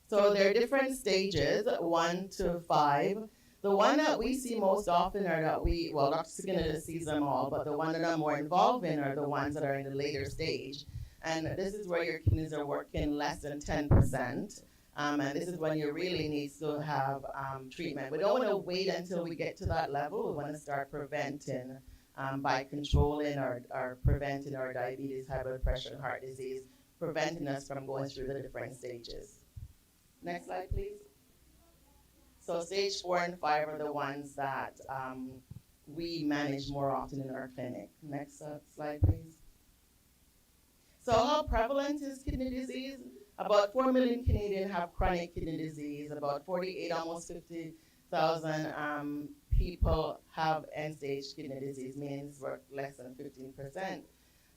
So there are different stages, 1 to 5. The one that we see most often are Dr. Skinner sees them all, but the one that I'm more involved in are the ones that are in the later stage. And this is where your kidneys are working less than 10%. And this is when you really need to have treatment. We don't want to wait until we get to that level. We want to start preventing by controlling or preventing our diabetes, high blood pressure, and heart disease, preventing us from going through the different stages. Next slide, please. So stage 4 and 5 are the ones that we manage more often in our clinic. Next slide, please. So how prevalent is kidney disease? About 4 million Canadians have chronic kidney disease. About 48, almost 50,000 people have end-stage kidney disease, meaning it's less than 15%.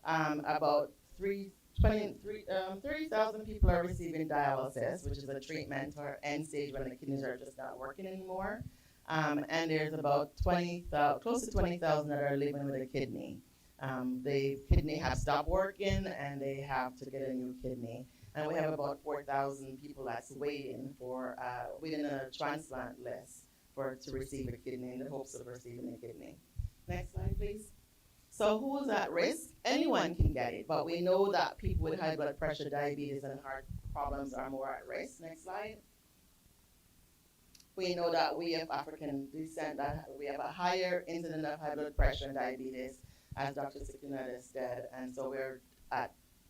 About 30,000 people are receiving dialysis, which is a treatment or end stage when the kidneys are just not working anymore. And there's about close to 20,000 that are living with a kidney. The kidney has stopped working and they have to get a new kidney. And we have about 4,000 people that's waiting within a transplant list to receive a kidney in the hopes of receiving a kidney. Next slide, please. So who's at risk? Anyone can get it, but we know that people with high blood pressure, diabetes, and heart problems are more at risk. Next slide. We know that we of African descent, that we have a higher incidence of high blood pressure and diabetes, as Dr. Sikinada said, and so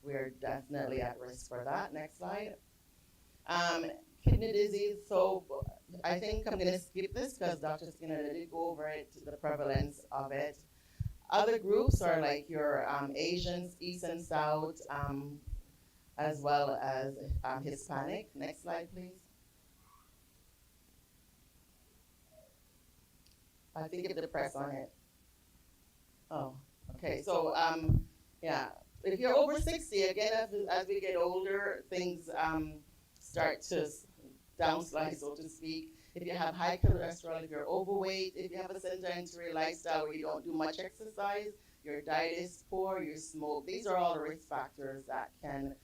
we're definitely at risk for that. Next slide. Kidney disease, so I think I'm going to skip this because Dr. Sikinada did go over it, the prevalence of it. Other groups are like your Asians, East and South, as well as Hispanic. Next slide, please. I think you have to press on it. Oh, okay. So, yeah, if you're over 60, again, as we get older, things start to downslide, so to speak. If you have high cholesterol, if you're overweight, if you have a sedentary lifestyle where you don't do much exercise, your diet is poor, you smoke, these are all risk factors that can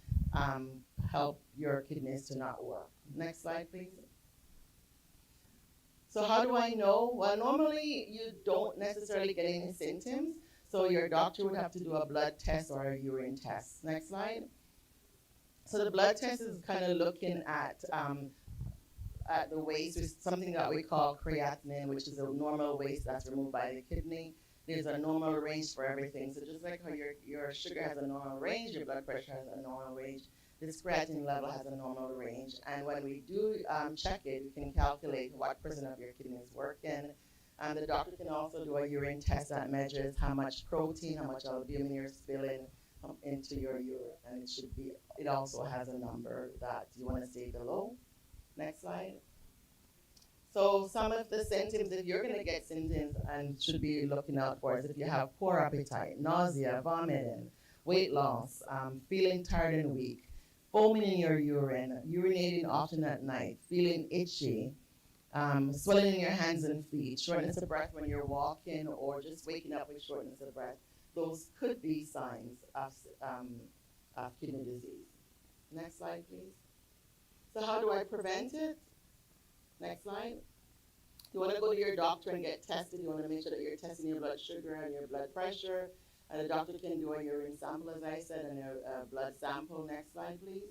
help your kidneys to not work. Next slide, please. So how do I know? Well, normally you don't necessarily get any symptoms, so your doctor would have to do a blood test or a urine test. Next slide. So the blood test is kind of looking at the waste, is something that we call creatinine, which is a normal waste that's removed by the kidney. There's a normal range for everything. So just like how your sugar has a normal range, your blood pressure has a normal range, this creatinine level has a normal range. And when we do check it, we can calculate what percent of your kidney is working. And the doctor can also do a urine test that measures how much protein, how much albumin you're spilling into your urine. And it also has a number that you want to see below. Next slide. So some of the symptoms, if you're going to get symptoms and should be looking out for, is if you have poor appetite, nausea, vomiting, weight loss, feeling tired and weak, foaming in your urine, urinating often at night, feeling itchy, swelling in your hands and feet, shortness of breath when you're walking, or just waking up with shortness of breath. Those could be signs of kidney disease. Next slide, please. So how do I prevent it? Next slide. You want to go to your doctor and get tested. You want to make sure that you're testing your blood sugar and your blood pressure. And the doctor can do a urine sample, as I said, and a blood sample. Next slide, please.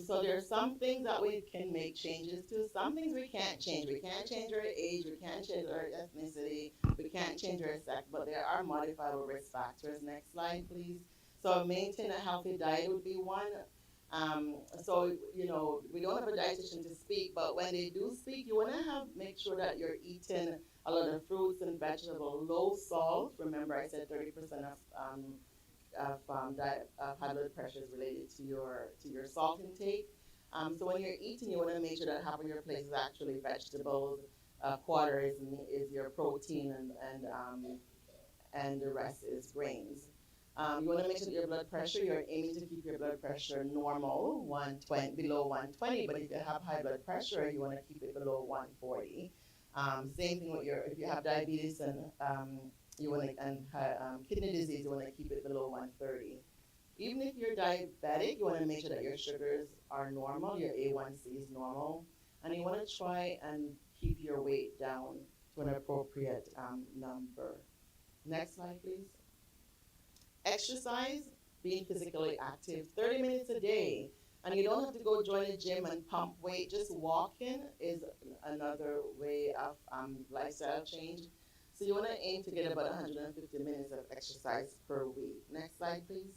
So there are some things that we can make changes to. Some things we can't change. We can't change our age. We can't change our ethnicity. We can't change our sex. But there are modifiable risk factors. Next slide, please. So maintain a healthy diet would be one. So, we don't have a dietitian to speak, but when they do speak, you want to make sure that you're eating a lot of fruits and vegetables, low salt. Remember, I said 30% of high blood pressure is related to your salt intake. So when you're eating, you want to make sure that half of your plate is actually vegetables, a quarter is your protein, and the rest is grains. You want to make sure that your blood pressure, you're aiming to keep your blood pressure normal, below 120, but if you have high blood pressure, you want to keep it below 140. Same thing with if you have diabetes and kidney disease, you want to keep it below 130. Even if you're diabetic, you want to make sure that your sugars are normal, your A1C is normal, and you want to try and keep your weight down to an appropriate number. Next slide, please. Exercise, being physically active, 30 minutes a day. And you don't have to go join a gym and pump weight. Just walking is another way of lifestyle change. So you want to aim to get about 150 minutes of exercise per week. Next slide, please.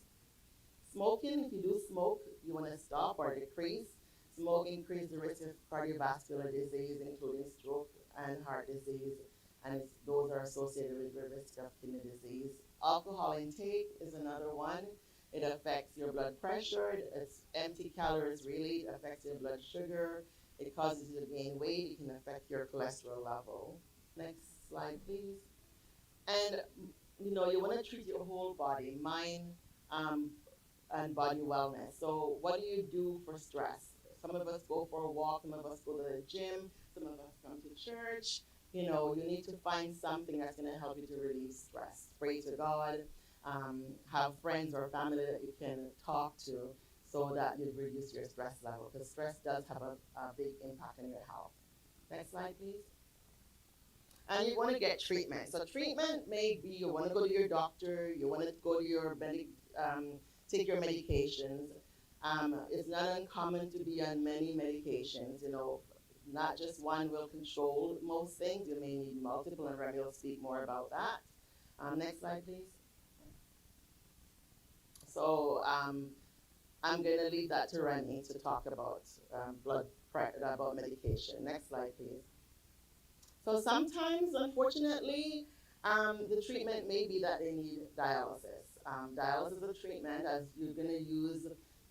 Smoking, if you do smoke, you want to stop or decrease. Smoke increases the risk of cardiovascular disease, including stroke and heart disease, and those are associated with the risk of kidney disease. Alcohol intake is another one. It affects your blood pressure. It's empty calories really. It affects your blood sugar. It causes you to gain weight. It can affect your cholesterol level. Next slide, please. And you want to treat your whole body, mind, and body wellness. So what do you do for stress? Some of us go for a walk. Some of us go to the gym. Some of us come to church. You need to find something that's going to help you to relieve stress. Pray to God, have friends or family that you can talk to so that you reduce your stress level, because stress does have a big impact on your health. Next slide, please. And you want to get treatment. So treatment may be you want to go to your doctor, you want to go to your take your medications. It's not uncommon to be on many medications, not just one will control most things. You may need multiple, and Remy will speak more about that. Next slide, please. So I'm going to leave that to Remy to talk about about medication. Next slide, please. So sometimes, unfortunately, the treatment may be that they need dialysis. Dialysis is a treatment as you're going to use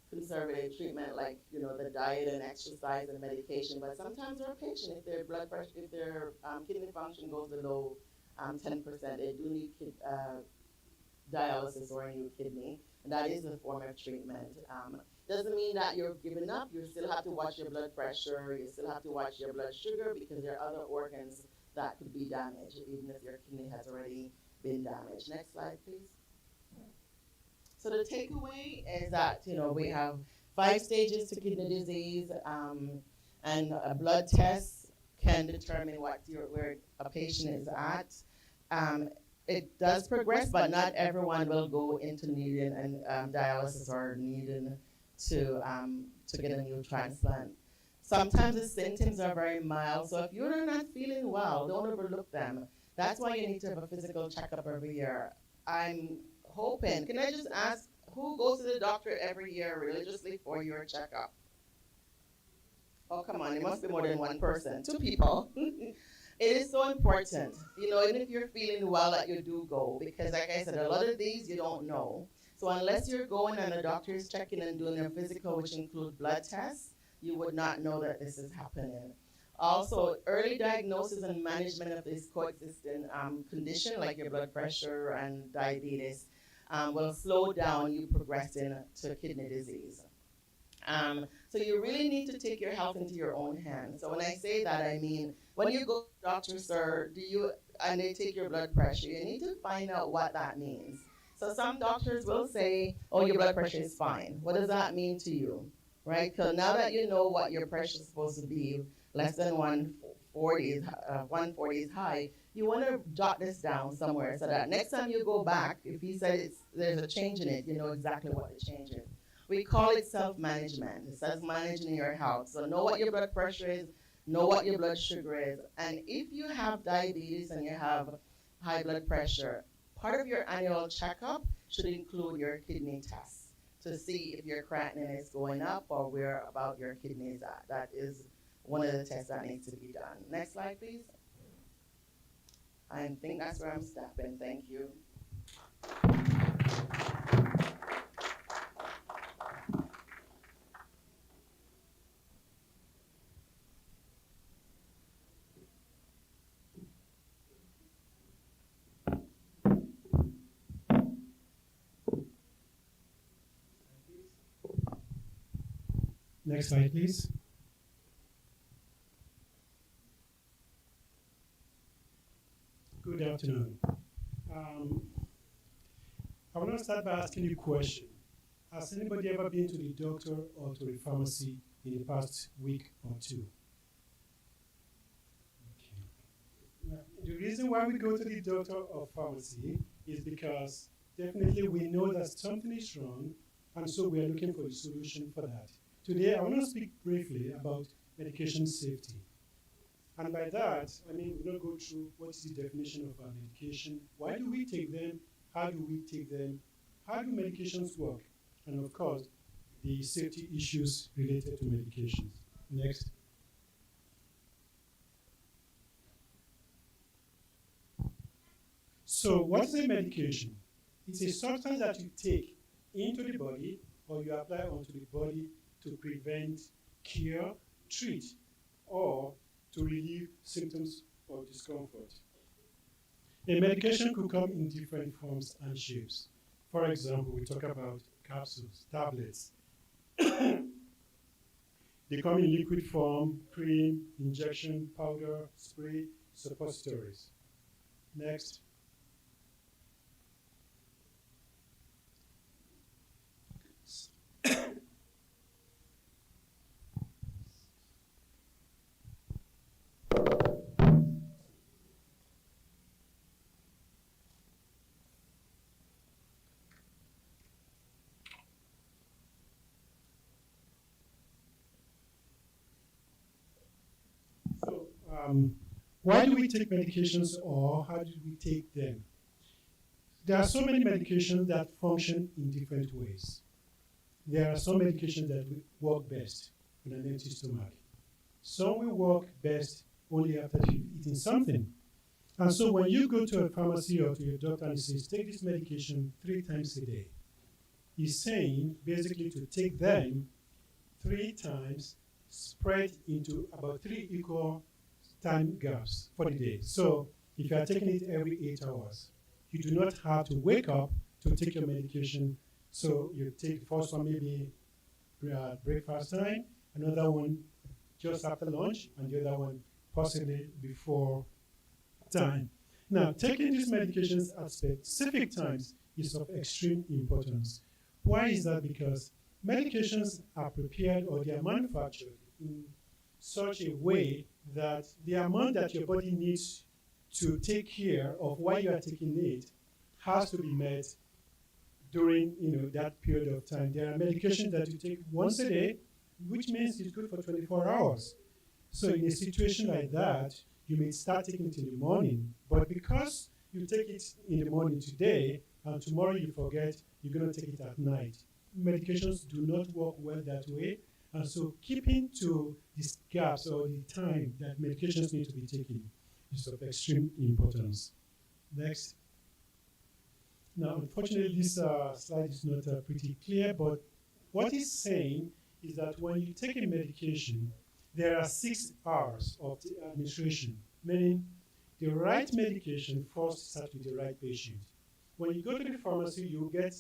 conservative treatment like the diet and exercise and medication, but sometimes there are patients, if their blood pressure, if their kidney function goes below 10%, they do need dialysis or a new kidney, and that is a form of treatment. Doesn't mean that you're giving up. You still have to watch your blood pressure, you still have to watch your blood sugar, because there are other organs that could be damaged even if your kidney has already been damaged. Next slide, please. So the takeaway is that we have 5 stages to kidney disease, and a blood test can determine where a patient is at. It does progress, but not everyone will go into needing dialysis or needing to get a new transplant. Sometimes the symptoms are very mild, so if you're not feeling well, don't overlook them. That's why you need to have a physical checkup every year. I'm hoping, can I just ask, who goes to the doctor every year religiously for your checkup? Oh, come on, it must be more than one person, 2 people. It is so important, even if you're feeling well, that you do go, because like I said, a lot of these you don't know. So unless you're going and the doctor is checking and doing a physical, which include blood tests, you would not know that this is happening. Also, early diagnosis and management of this coexisting condition, like your blood pressure and diabetes, will slow down you progressing to kidney disease. So you really need to take your health into your own hands. So when I say that, I mean, when you go to the doctor, sir, and they take your blood pressure, you need to find out what that means. So some doctors will say, oh, your blood pressure is fine. What does that mean to you? Right? Because now that you know what your pressure is supposed to be, less than 140 is high, you want to jot this down somewhere so that next time you go back, if he says there's a change in it, you know exactly what the change is. We call it self-management. It's self-managing your health. So know what your blood pressure is, know what your blood sugar is. And if you have diabetes and you have high blood pressure, part of your annual checkup should include your kidney tests to see if your creatinine is going up or where about your kidneys at. That is one of the tests that needs to be done. Next slide, please. I think that's where I'm stopping. Thank you. Next slide, please. Good afternoon. I want to start by asking you a question. Has anybody ever been to the doctor or to the pharmacy in the past week or two? Okay. Now, the reason why we go to the doctor or pharmacy is because definitely we know that something is wrong, and so we are looking for a solution for that. Today, I want to speak briefly about medication safety. And by that, I mean, we're going to go through what is the definition of our medication, why do we take them, how do we take them, how do medications work, and of course, the safety issues related to medications. Next. So what is a medication? It's a substance that you take into the body or you apply onto the body to prevent, cure, treat, or to relieve symptoms of discomfort. A medication could come in different forms and shapes. For example, we talk about capsules, tablets. They come in liquid form, cream, injection, powder, spray, suppositories. Next. Why do we take medications or how do we take them? There are so many medications that function in different ways. There are some medications that will work best with an empty stomach. Some will work best only after you've eaten something. And so when you go to a pharmacy or to your doctor and he says, take this medication 3 times a day, he's saying basically to take them 3 times spread into about 3 equal time gaps for the day. So if you are taking it every 8 hours, you do not have to wake up to take your medication. So you take the first one maybe at breakfast time, another one just after lunch, and the other one possibly before time. Now, taking these medications at specific times is of extreme importance. Why is that? Because medications are prepared or they are manufactured in such a way that the amount that your body needs to take care of while you are taking it has to be met during that period of time. There are medications that you take once a day, which means it's good for 24 hours. So in a situation like that, you may start taking it in the morning, but because you take it in the morning today and tomorrow you forget, you're going to take it at night. Medications do not work well that way, and so keeping to these gaps or the time that medications need to be taken is of extreme importance. Next. Now, unfortunately, this slide is not pretty clear, but what it's saying is that when you take a medication, there are 6 hours of the administration, meaning the right medication first starts with the right patient. When you go to the pharmacy, you get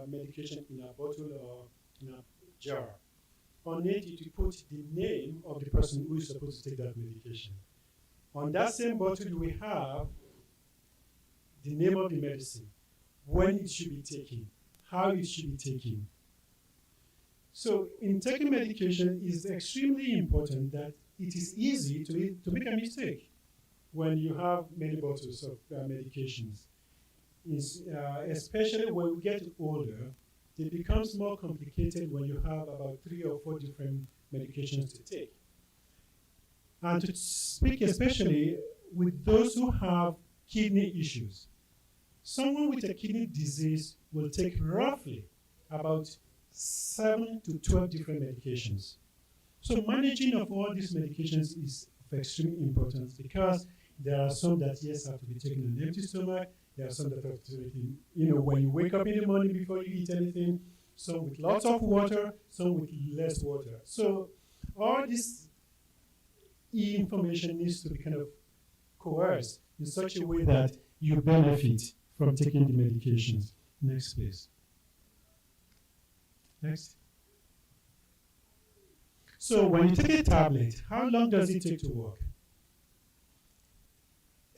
medication in a bottle or in a jar. On it, you put the name of the person who is supposed to take that medication. On that same bottle, you will have the name of the medicine, when it should be taken, how it should be taken. So in taking medication, it is extremely important that it is easy to make a mistake when you have many bottles of medications. Especially when we get older, it becomes more complicated when you have about 3 or 4 different medications to take. And to speak especially with those who have kidney issues. Someone with a kidney disease will take roughly about 7 to 12 different medications. So managing of all these medications is of extreme importance because there are some that, yes, have to be taken on an empty stomach. There are some that have to be taken, when you wake up in the morning before you eat anything, some with lots of water, some with less water. So all this information needs to be kind of coerced in such a way that you benefit from taking the medications. Next, please. Next. So when you take a tablet, how long does it take to work?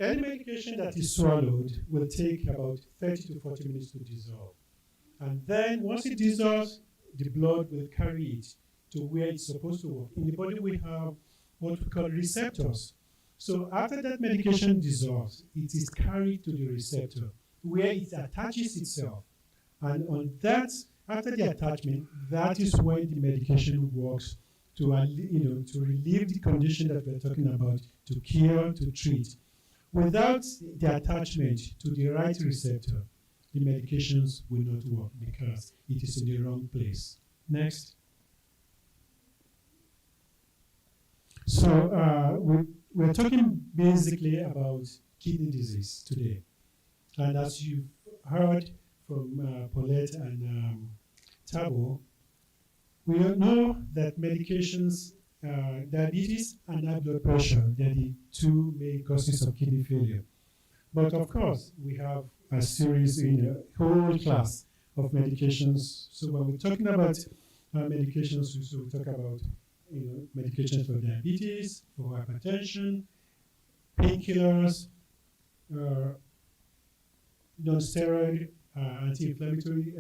Any medication that is swallowed will take about 30 to 40 minutes to dissolve. And then once it dissolves, the blood will carry it to where it's supposed to work. In the body, we have what we call receptors. So after that medication dissolves, it is carried to the receptor where it attaches itself. And on that, after the attachment, that is when the medication works to, to relieve the condition that we're talking about, to cure, to treat. Without the attachment to the right receptor, the medications will not work because it is in the wrong place. Next. So we're talking basically about kidney disease today. And as you've heard from Paulette and Tabo, we know that medications, diabetes and high blood pressure, they're the two main causes of kidney failure. But of course, we have a series in a whole class of medications. So when we're talking about medications, we talk about medications for diabetes, for hypertension, painkillers, non-steroid anti-inflammatory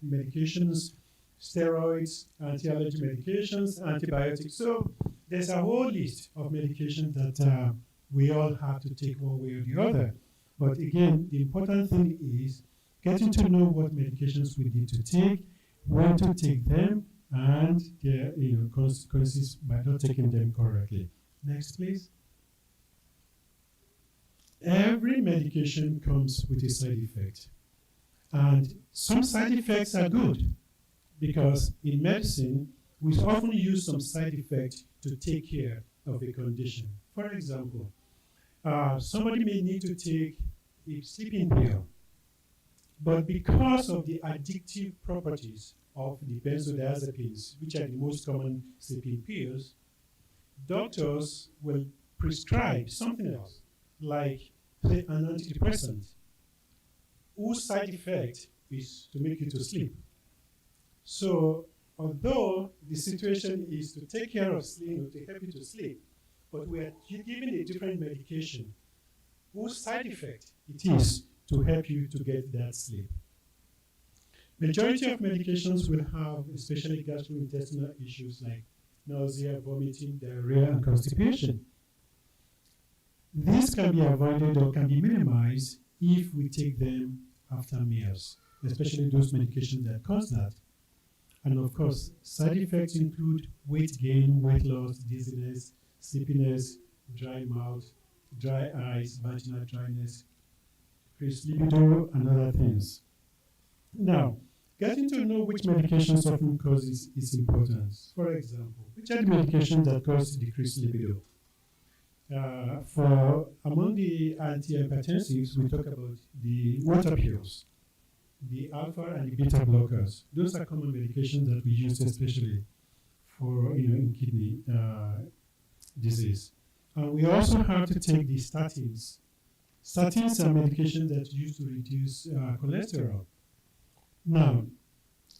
medications, steroids, anti-allergy medications, antibiotics. So there's a whole list of medications that we all have to take one way or the other. But again, the important thing is getting to know what medications we need to take, when to take them, and their consequences by not taking them correctly. Next, please. Every medication comes with a side effect. And some side effects are good because in medicine, we often use some side effects to take care of a condition. For example, somebody may need to take a sleeping pill, but because of the addictive properties of the benzodiazepines, which are the most common sleeping pills, doctors will prescribe something else, like say, an antidepressant, whose side effect is to make you to sleep. So although the situation is to take care of sleep, to help you to sleep, but we are giving a different medication whose side effect it is to help you to get that sleep. Majority of medications will have especially gastrointestinal issues like nausea, vomiting, diarrhea, and constipation. This can be avoided or can be minimized if we take them after meals, especially those medications that cause that. And of course, side effects include weight gain, weight loss, dizziness, sleepiness, dry mouth, dry eyes, vaginal dryness, decreased libido, and other things. Now, getting to know which medications often cause is important. For example, which are the medications that cause decreased libido? For among the antihypertensives, we talk about the water pills, the alpha and the beta blockers. Those are common medications that we use especially for in kidney disease. And we also have to take the statins. Statins are medications that are used to reduce cholesterol. Now,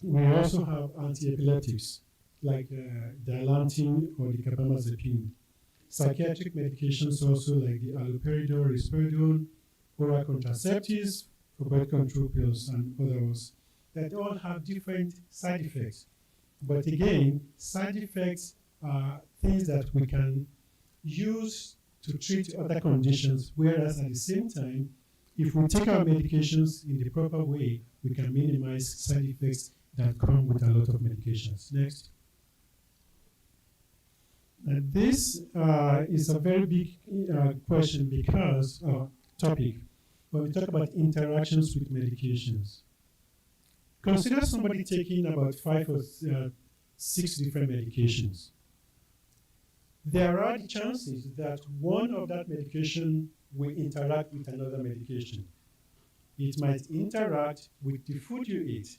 we also have anti-epileptics like dilantin or the carbamazepine. Psychiatric medications also like the alloperidol, risperidone, oral contraceptives for birth control pills and others that all have different side effects. But again, side effects are things that we can use to treat other conditions, whereas at the same time, if we take our medications in the proper way, we can minimize side effects that come with a lot of medications. Next. This is a very big question because, topic, when we talk about interactions with medications. Consider somebody taking about 5 or 6 different medications. There are the chances that one of that medication will interact with another medication. It might interact with the food you eat.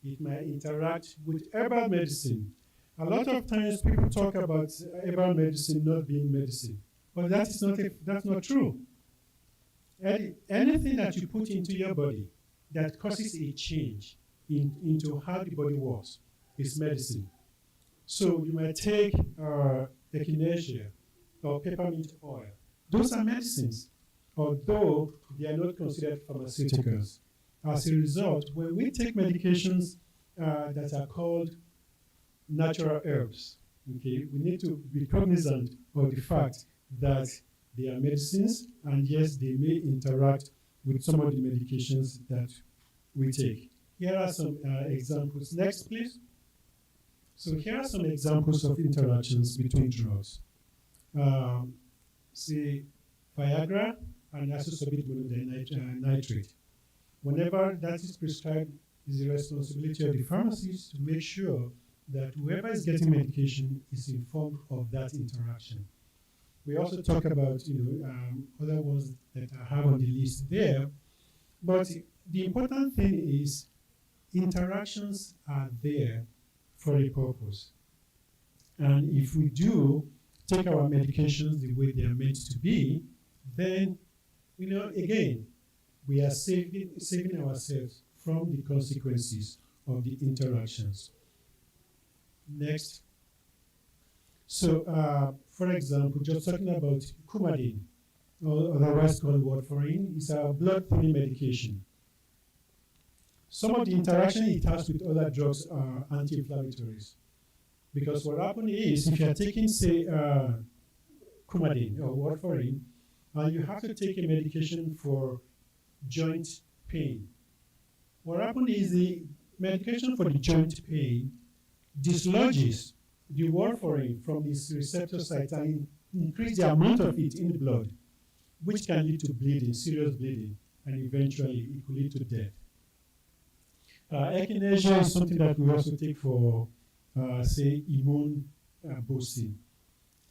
It might interact with herbal medicine. A lot of times people talk about herbal medicine not being medicine, but that's not true. Anything that you put into your body that causes a change into how the body works is medicine. So you might take echinacea or peppermint oil. Those are medicines, although they are not considered pharmaceuticals. As a result, when we take medications that are called natural herbs, okay, we need to be cognizant of the fact that they are medicines, and yes, they may interact with some of the medications that we take. Here are some examples. Next, please. So here are some examples of interactions between drugs. Say Viagra and isosabit mononitrate. Whenever that is prescribed, it's the responsibility of the pharmacist to make sure that whoever is getting medication is informed of that interaction. We also talk about other ones that I have on the list there, but the important thing is interactions are there for a purpose. And if we do take our medications the way they are meant to be, then, again, we are saving ourselves from the consequences of the interactions. Next. So, for example, just talking about Coumadin, or otherwise called warfarin, is a blood thinning medication. Some of the interaction it has with other drugs are anti-inflammatories. Because what happens is, if you are taking, say, Coumadin or warfarin, you have to take a medication for joint pain. What happens is the medication for the joint pain dislodges the warfarin from its receptor site and increase the amount of it in the blood, which can lead to bleeding, serious bleeding, and eventually it could lead to death. Echinacea is something that we also take for, say, immune boosting.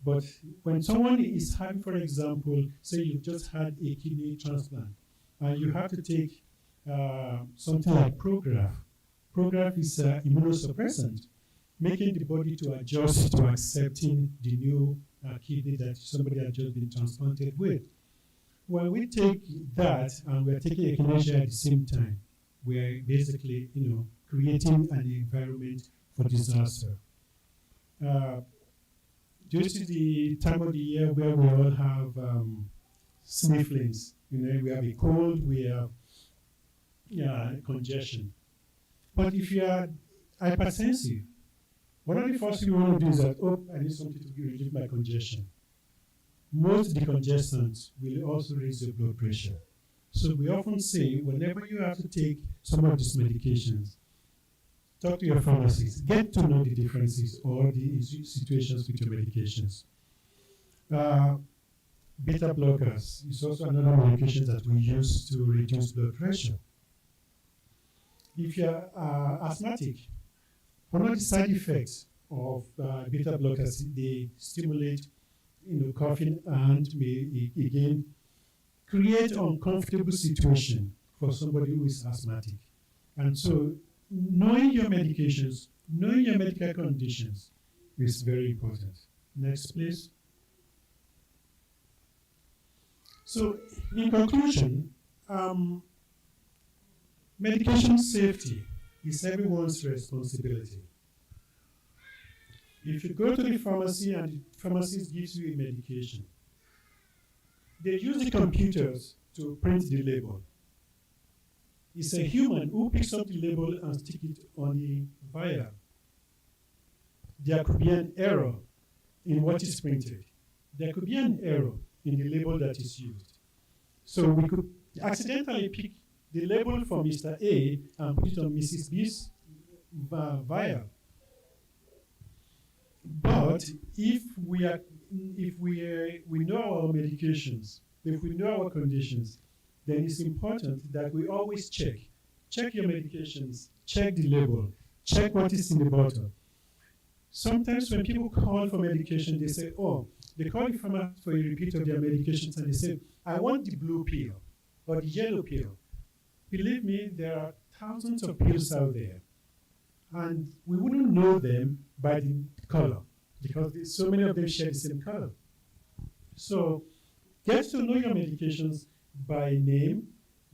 But when someone is having, for example, say you've just had a kidney transplant, and you have to take something like Prograf. Prograf is an immunosuppressant, making the body to adjust to accepting the new kidney that somebody has just been transplanted with. When we take that and we're taking echinacea at the same time, we're basically, creating an environment for disaster. Due to the time of the year where we all have snifflings, we have a cold, we have congestion. But if you are hypertensive, one of the first things you want to do is that, I need something to relieve my congestion. Most decongestants will also raise your blood pressure. So we often say, whenever you have to take some of these medications, talk to your pharmacist, get to know the differences or the situations with your medications. Beta blockers is also another medication that we use to reduce blood pressure. If you're asthmatic, one of the side effects of beta blockers, they stimulate coughing and may again create uncomfortable situation for somebody who is asthmatic. And so knowing your medications, knowing your medical conditions is very important. Next, please. So in conclusion, medication safety is everyone's responsibility. If you go to the pharmacy and the pharmacist gives you a medication, they use the computers to print the label. It's a human who picks up the label and sticks it on the vial. There could be an error in what is printed. There could be an error in the label that is used. So we could accidentally pick the label for Mr. A and put it on Mrs. B's vial. But if we know our medications, if we know our conditions, then it's important that we always check your medications, check the label, check what is in the bottle. Sometimes when people call for medication, they say, they call the pharmacist for a repeat of their medications and they say, I want the blue pill or the yellow pill. Believe me, there are thousands of pills out there. And we wouldn't know them by the color because so many of them share the same color. So get to know your medications by name,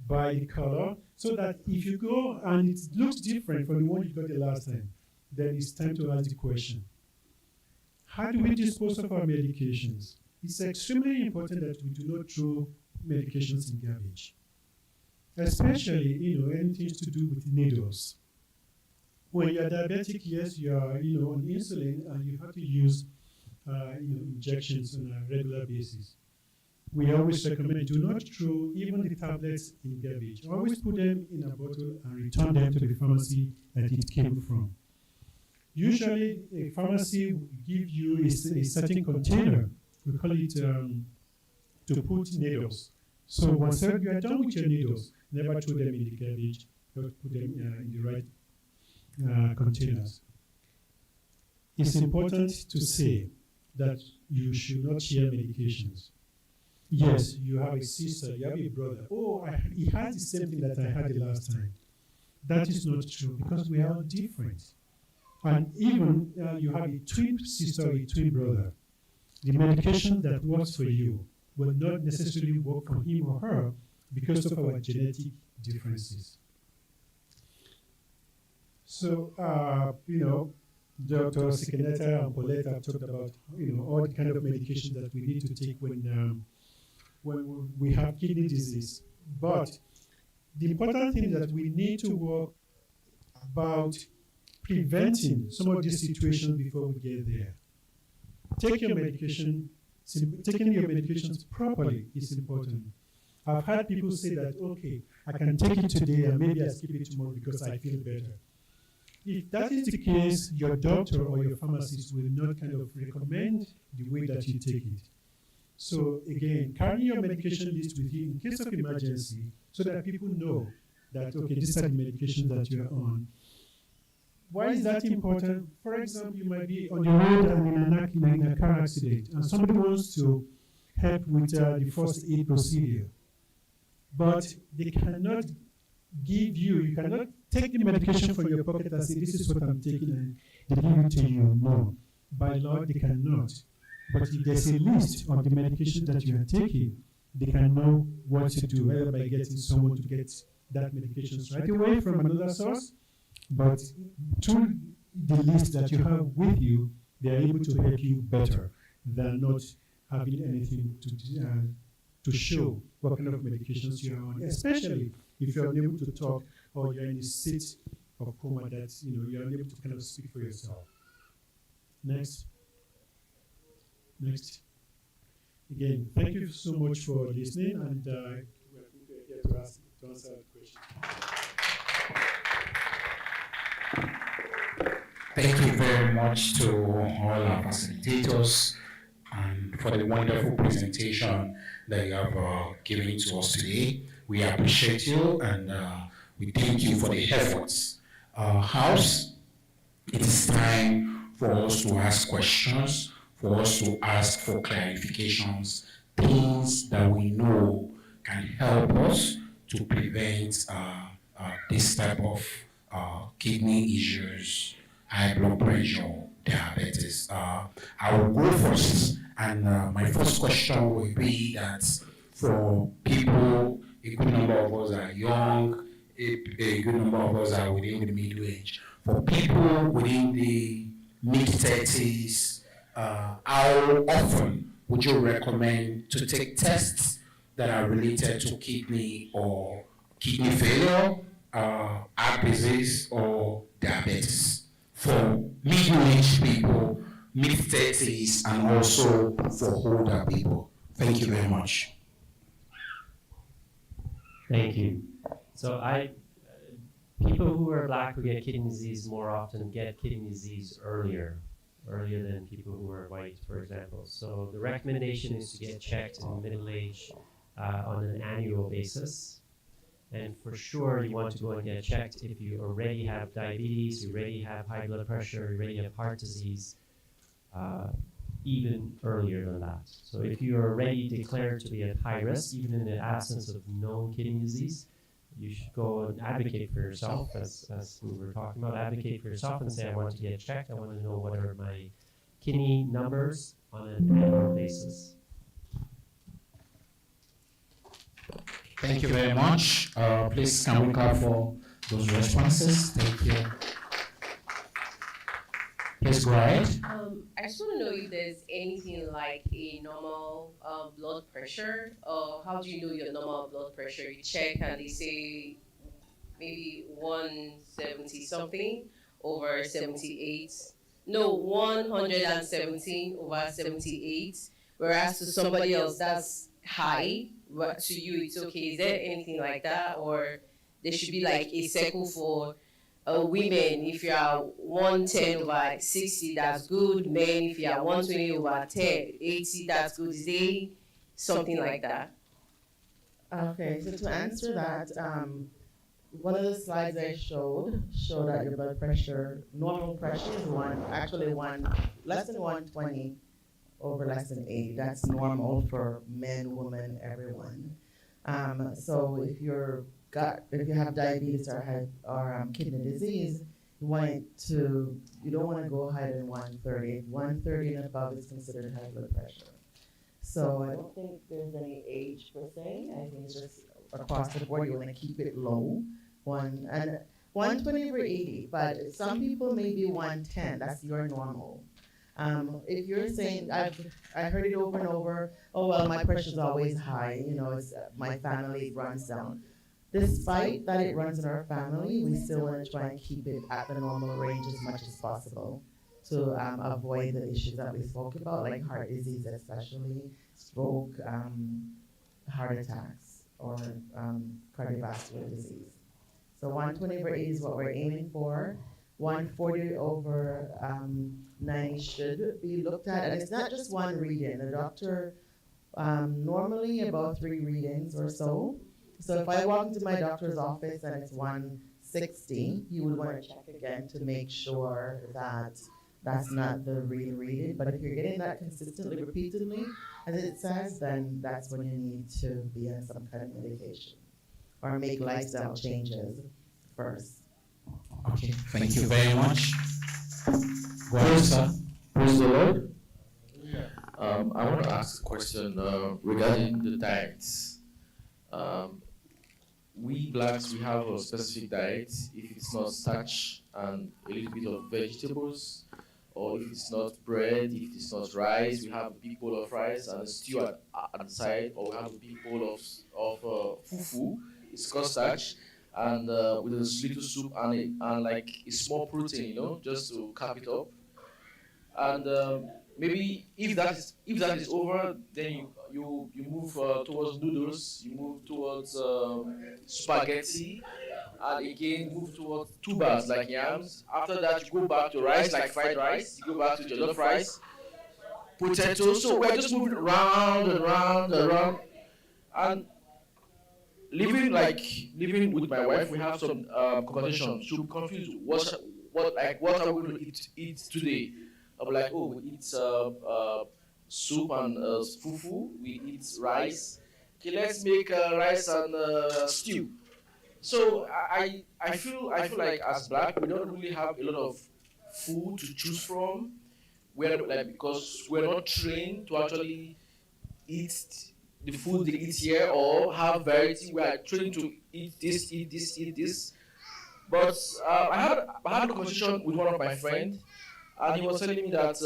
by the color, so that if you go and it looks different from the one you got the last time, then it's time to ask the question, how do we dispose of our medications? It's extremely important that we do not throw medications in garbage. especially, anything to do with needles. When you're diabetic, yes, you are, on insulin, and you have to use, injections on a regular basis. We always recommend do not throw even the tablets in garbage. Always put them in a bottle and return them to the pharmacy that it came from. Usually, a pharmacy will give you a certain container. We call it to put needles. So once you are done with your needles, never throw them in the garbage. Just put them in the right containers. It's important to say that you should not share medications. Yes, you have a sister, you have a brother. Oh, he has the same thing that I had the last time. That is not true because we are all different. And even you have a twin sister or a twin brother. The medication that works for you will not necessarily work for him or her because of our genetic differences. So, Dr. Sikeneta and Paulette have talked about, all the kind of medication that we need to take when we have kidney disease. But the important thing that we need to work about preventing some of these situations before we get there. Taking your medications properly is important. I've had people say that, okay, I can take it today and maybe I skip it tomorrow because I feel better. If that is the case, your doctor or your pharmacist will not kind of recommend the way that you take it. So again, carry your medication list with you in case of emergency so that people know that, okay, these are the medications that you're on. Why is that important? For example, you might be on the road and in a car accident, and somebody wants to help with the first aid procedure. But they cannot give you cannot take the medication from your pocket and say, this is what I'm taking, and they give it to you. No. By law, they cannot. But if there's a list of the medication that you are taking, they can know what to do, either by getting someone to get that medication right away from another source, but through the list that you have with you, they are able to help you better than not having anything to show what kind of medications you are on, especially if you're unable to talk or you're in a state of coma that you're unable to kind of speak for yourself. Next. Again, thank you so much for listening, and we're here to answer the question. Thank you very much to all our facilitators and for the wonderful presentation that you have given to us today. We appreciate you, and we thank you for the efforts. House, it is time for us to ask questions, for us to ask for clarifications, things that we know can help us to prevent this type of kidney issues, high blood pressure, diabetes. I will go first, and my first question will be that for people, a good number of us are young, a good number of us are within the middle age. For people within the mid-30s, how often would you recommend to take tests that are related to kidney or kidney failure, heart disease, or diabetes? For middle-aged people, mid-30s, and also for older people. Thank you very much. Thank you. So people who are black who get kidney disease more often get kidney disease earlier than people who are white, for example. So the recommendation is to get checked in middle age on an annual basis. And for sure, you want to go and get checked if you already have diabetes, you already have high blood pressure, you already have heart disease, even earlier than that. So if you are already declared to be at high risk, even in the absence of known kidney disease, you should go and advocate for yourself, as we were talking about. Advocate for yourself and say, I want to get checked. I want to know what are my kidney numbers on an annual basis. Thank you very much. Please, can we clap for those responses? Thank you. Please go ahead. I I just want to know if there's anything like a normal blood pressure, or how do you know your normal blood pressure? You check and they say maybe 170 something over 78. No, 117 over 78. Whereas to somebody else, that's high. But to you, it's okay. Is there anything like that? Or there should be like a circle for women? If you are 110 over 60, that's good. Men, if you are 120 over 80, that's good. Is there something like that? Okay, so to answer that, one of the slides I showed that your blood pressure, normal pressure is less than 120 over less than 80. That's normal for men, women, everyone. So if you have diabetes or kidney disease, you don't want to go higher than 130. 130 and above is considered high blood pressure. So I don't think there's any age per se. I think it's just across the board you want to keep it low. 120 over 80, but some people may be 110. That's your normal. If you're saying, I heard it over and over, oh well, my pressure's always high, it's my family runs down. Despite that it runs in our family, we still want to try and keep it at the normal range as much as possible to avoid the issues that we spoke about, like heart disease especially, stroke, heart attacks, or cardiovascular disease. So 120 over 80 is what we're aiming for. 140 over 90 should be looked at, and it's not just one reading. The doctor, normally about 3 readings or so. So if I walk into my doctor's office and it's 160, you would want to check again to make sure that that's not the real reading. But if you're getting that consistently, repeatedly, as it says, then that's when you need to be on some kind of medication or make lifestyle changes first. Okay, thank you very much. Go ahead, Praise, sir. praise the Lord. I want to ask a question regarding the diets. We blacks, we have a specific diet. If it's not starch and a little bit of vegetables, or if it's not bread, if it's not rice, we have a big bowl of rice and a stew at the side, or we have a big bowl of fufu. It's called starch, and with a little soup and like a small protein, just to cap it up. And maybe if that is over, then you move towards noodles, you move towards spaghetti, and again move towards tubers like yams. After that, you go back to rice like fried rice. You go back to jollof rice, potatoes. So we're just moving around and around and around, and living with my wife, we have some conversation. She'll be confused. What are we going to eat today? I'll be like, oh, we eat soup and fufu. We eat rice. Okay, let's make rice and stew. So I feel like as black, we don't really have a lot of food to choose from. We're like, because we're not trained to actually eat the food they eat here or have variety. We are trained to eat this, eat this, eat this. But I had a conversation with one of my friends, and he was telling me that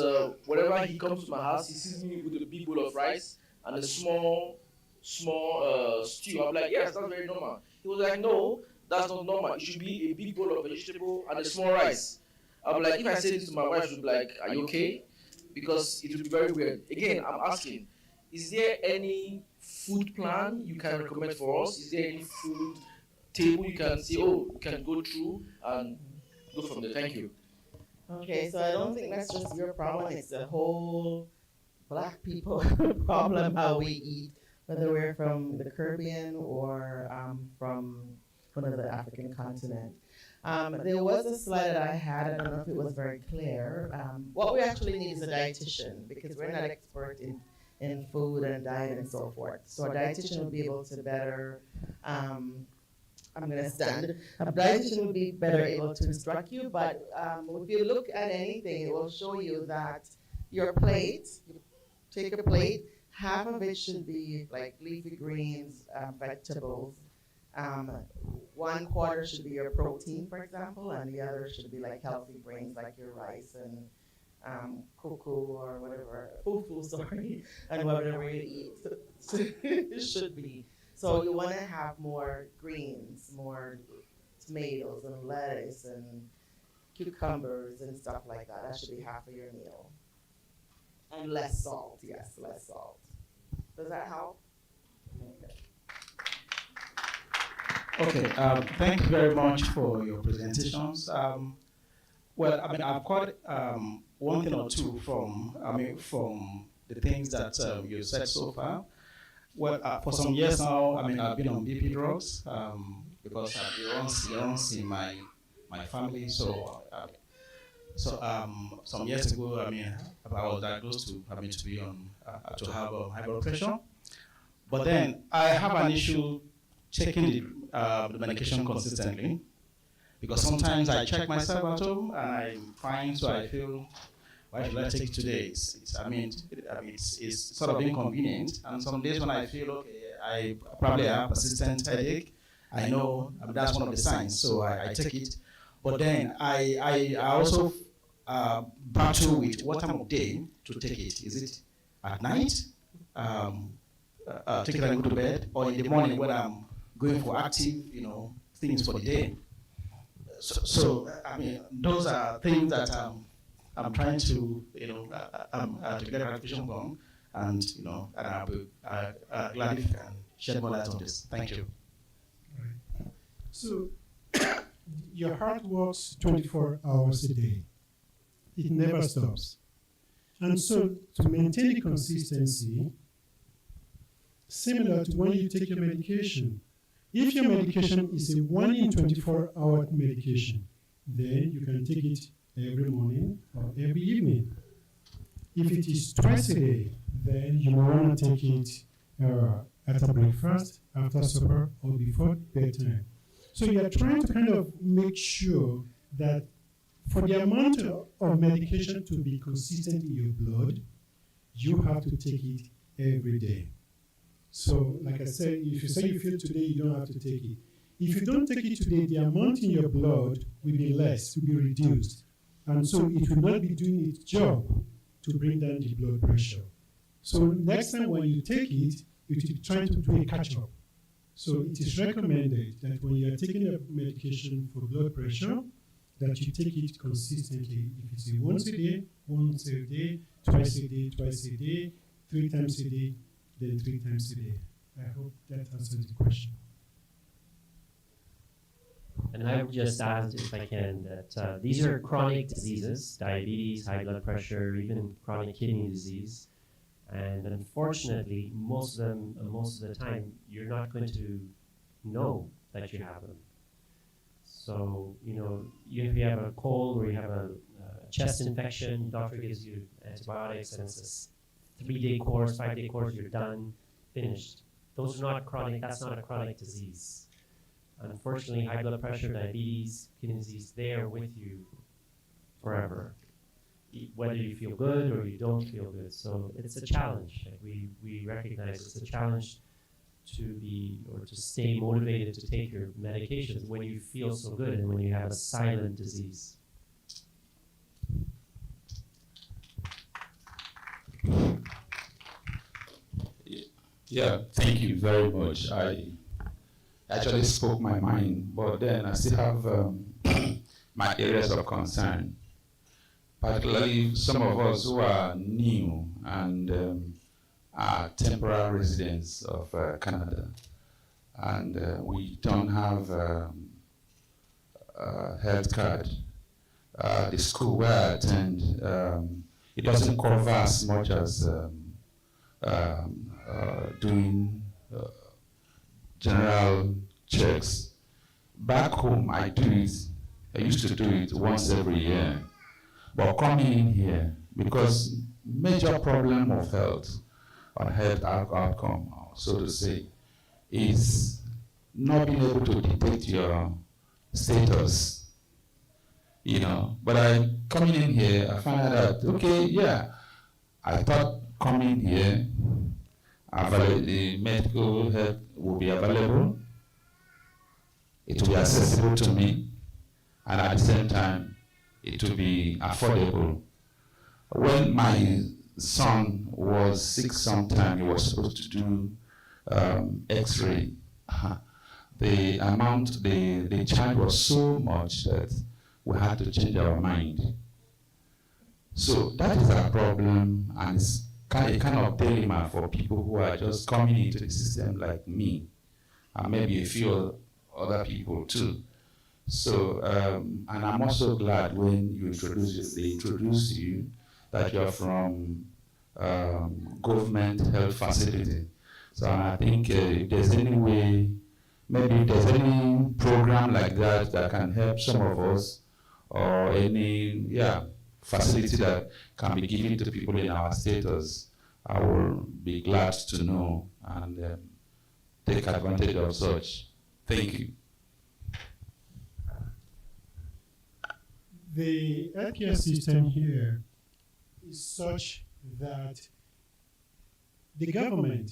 whenever he comes to my house, he sees me with a big bowl of rice and a small stew. I'm like, yes, that's very normal. He was like, no, that's not normal. It should be a big bowl of vegetable and a small rice. I'm like, if I say this to my wife, she'll be like, are you okay? Because it would be very weird. Again, I'm asking, is there any food plan you can recommend for us? Is there any food table you can say, oh, you can go through and go from there? Thank you. Okay, so I don't think that's just your problem. It's the whole black people problem, how we eat, whether we're from the Caribbean or from one of the African continent. There was a slide that I had, I don't know if it was very clear. What we actually need is a dietitian, because we're not expert in food and diet and so forth. So a dietitian will be able to better, I'm going to stand. A dietitian will be better able to instruct you, but if you look at anything, it will show you that your plate, you take a plate, half of it should be like leafy greens, vegetables. 1/4 should be your protein, for example, and the other should be like healthy grains, like your rice cocoa or whatever, fufu, sorry, and whatever you eat it should be. So you want to have more greens, more tomatoes and lettuce and cucumbers and stuff like that. That should be half of your meal. And less salt, yes, less salt. Does that help? Okay. Okay, thank you very much for your presentations. Well, I mean, I've got one thing or two from the things that you said so far. Well, for some years now, I mean, I've been on BP drugs because it runs in my family. Some years ago, I mean, I was diagnosed to be on to have high blood pressure. But then I have an issue taking the medication consistently, because sometimes I check myself at home and I'm fine, so I feel, why should I take it today? It's sort of inconvenient. And some days when I feel, okay, I probably have persistent headache, I know that's one of the signs, so I take it. But then I also battle with what time of day to take it. Is it at night? Take it and go to bed, or in the morning when I'm going for active, things for the day. So I mean, those are things that I'm trying to, to get clarification from, and and I'll be glad if you can shed more light on this. Thank you. Right. So your heart works 24 hours a day. It never stops. And so to maintain the consistency, similar to when you take your medication, if your medication is a 1 in 24-hour medication, then you can take it every morning or every evening. If it is twice a day, then you want to take it after breakfast, after supper, or before bedtime. So you are trying to kind of make sure that for the amount of medication to be consistent in your blood, you have to take it every day. So, like I said, if you say you feel today, you don't have to take it. If you don't take it today, the amount in your blood will be less, will be reduced. And so it will not be doing its job to bring down the blood pressure. So next time when you take it, you will be trying to do a catch-up. So it is recommended that when you are taking a medication for blood pressure, that you take it consistently. If it's once a day, twice a day, 3 times a day, then 3 times a day. I hope that answers the question. And I would just add, if I can, that these are chronic diseases: diabetes, high blood pressure, even chronic kidney disease. And unfortunately, most of the time, you're not going to know that you have them. So, if you have a cold or you have a chest infection, doctor gives you antibiotics, and it's a 3-day course, 5-day course, you're done, finished. Those are not chronic, that's not a chronic disease. Unfortunately, high blood pressure, diabetes, kidney disease, they are with you forever, whether you feel good or you don't feel good. So it's a challenge. We recognize it's a challenge to stay motivated to take your medications when you feel so good and when you have a silent disease. Yeah, thank you very much. I actually spoke my mind, but then I still have my areas of concern, particularly some of us who are new and are temporary residents of Canada, and we don't have a health card. The school where I attend, it doesn't cover as much as doing general checks. Back home, I used to do it once every year. But coming in here, because major problem of health outcome, so to say, is not being able to detect your status, But I coming in here, I find out, okay, yeah, I thought coming here, the medical help will be available, it will be accessible to me, and at the same time, it will be affordable. When my son was sick sometime, he was supposed to do X-ray. The amount, the charge was so much that we had to change our mind. So that is our problem, and it's a kind of dilemma for people who are just coming into the system like me, and maybe a few other people too. So, and I'm also glad when they introduce you that you're from government health facility. So I think if there's any way, maybe if there's any program like that that can help some of us, or any facility that can be given to people in our status, I will be glad to know and take advantage of such. Thank you. The healthcare system here is such that the government,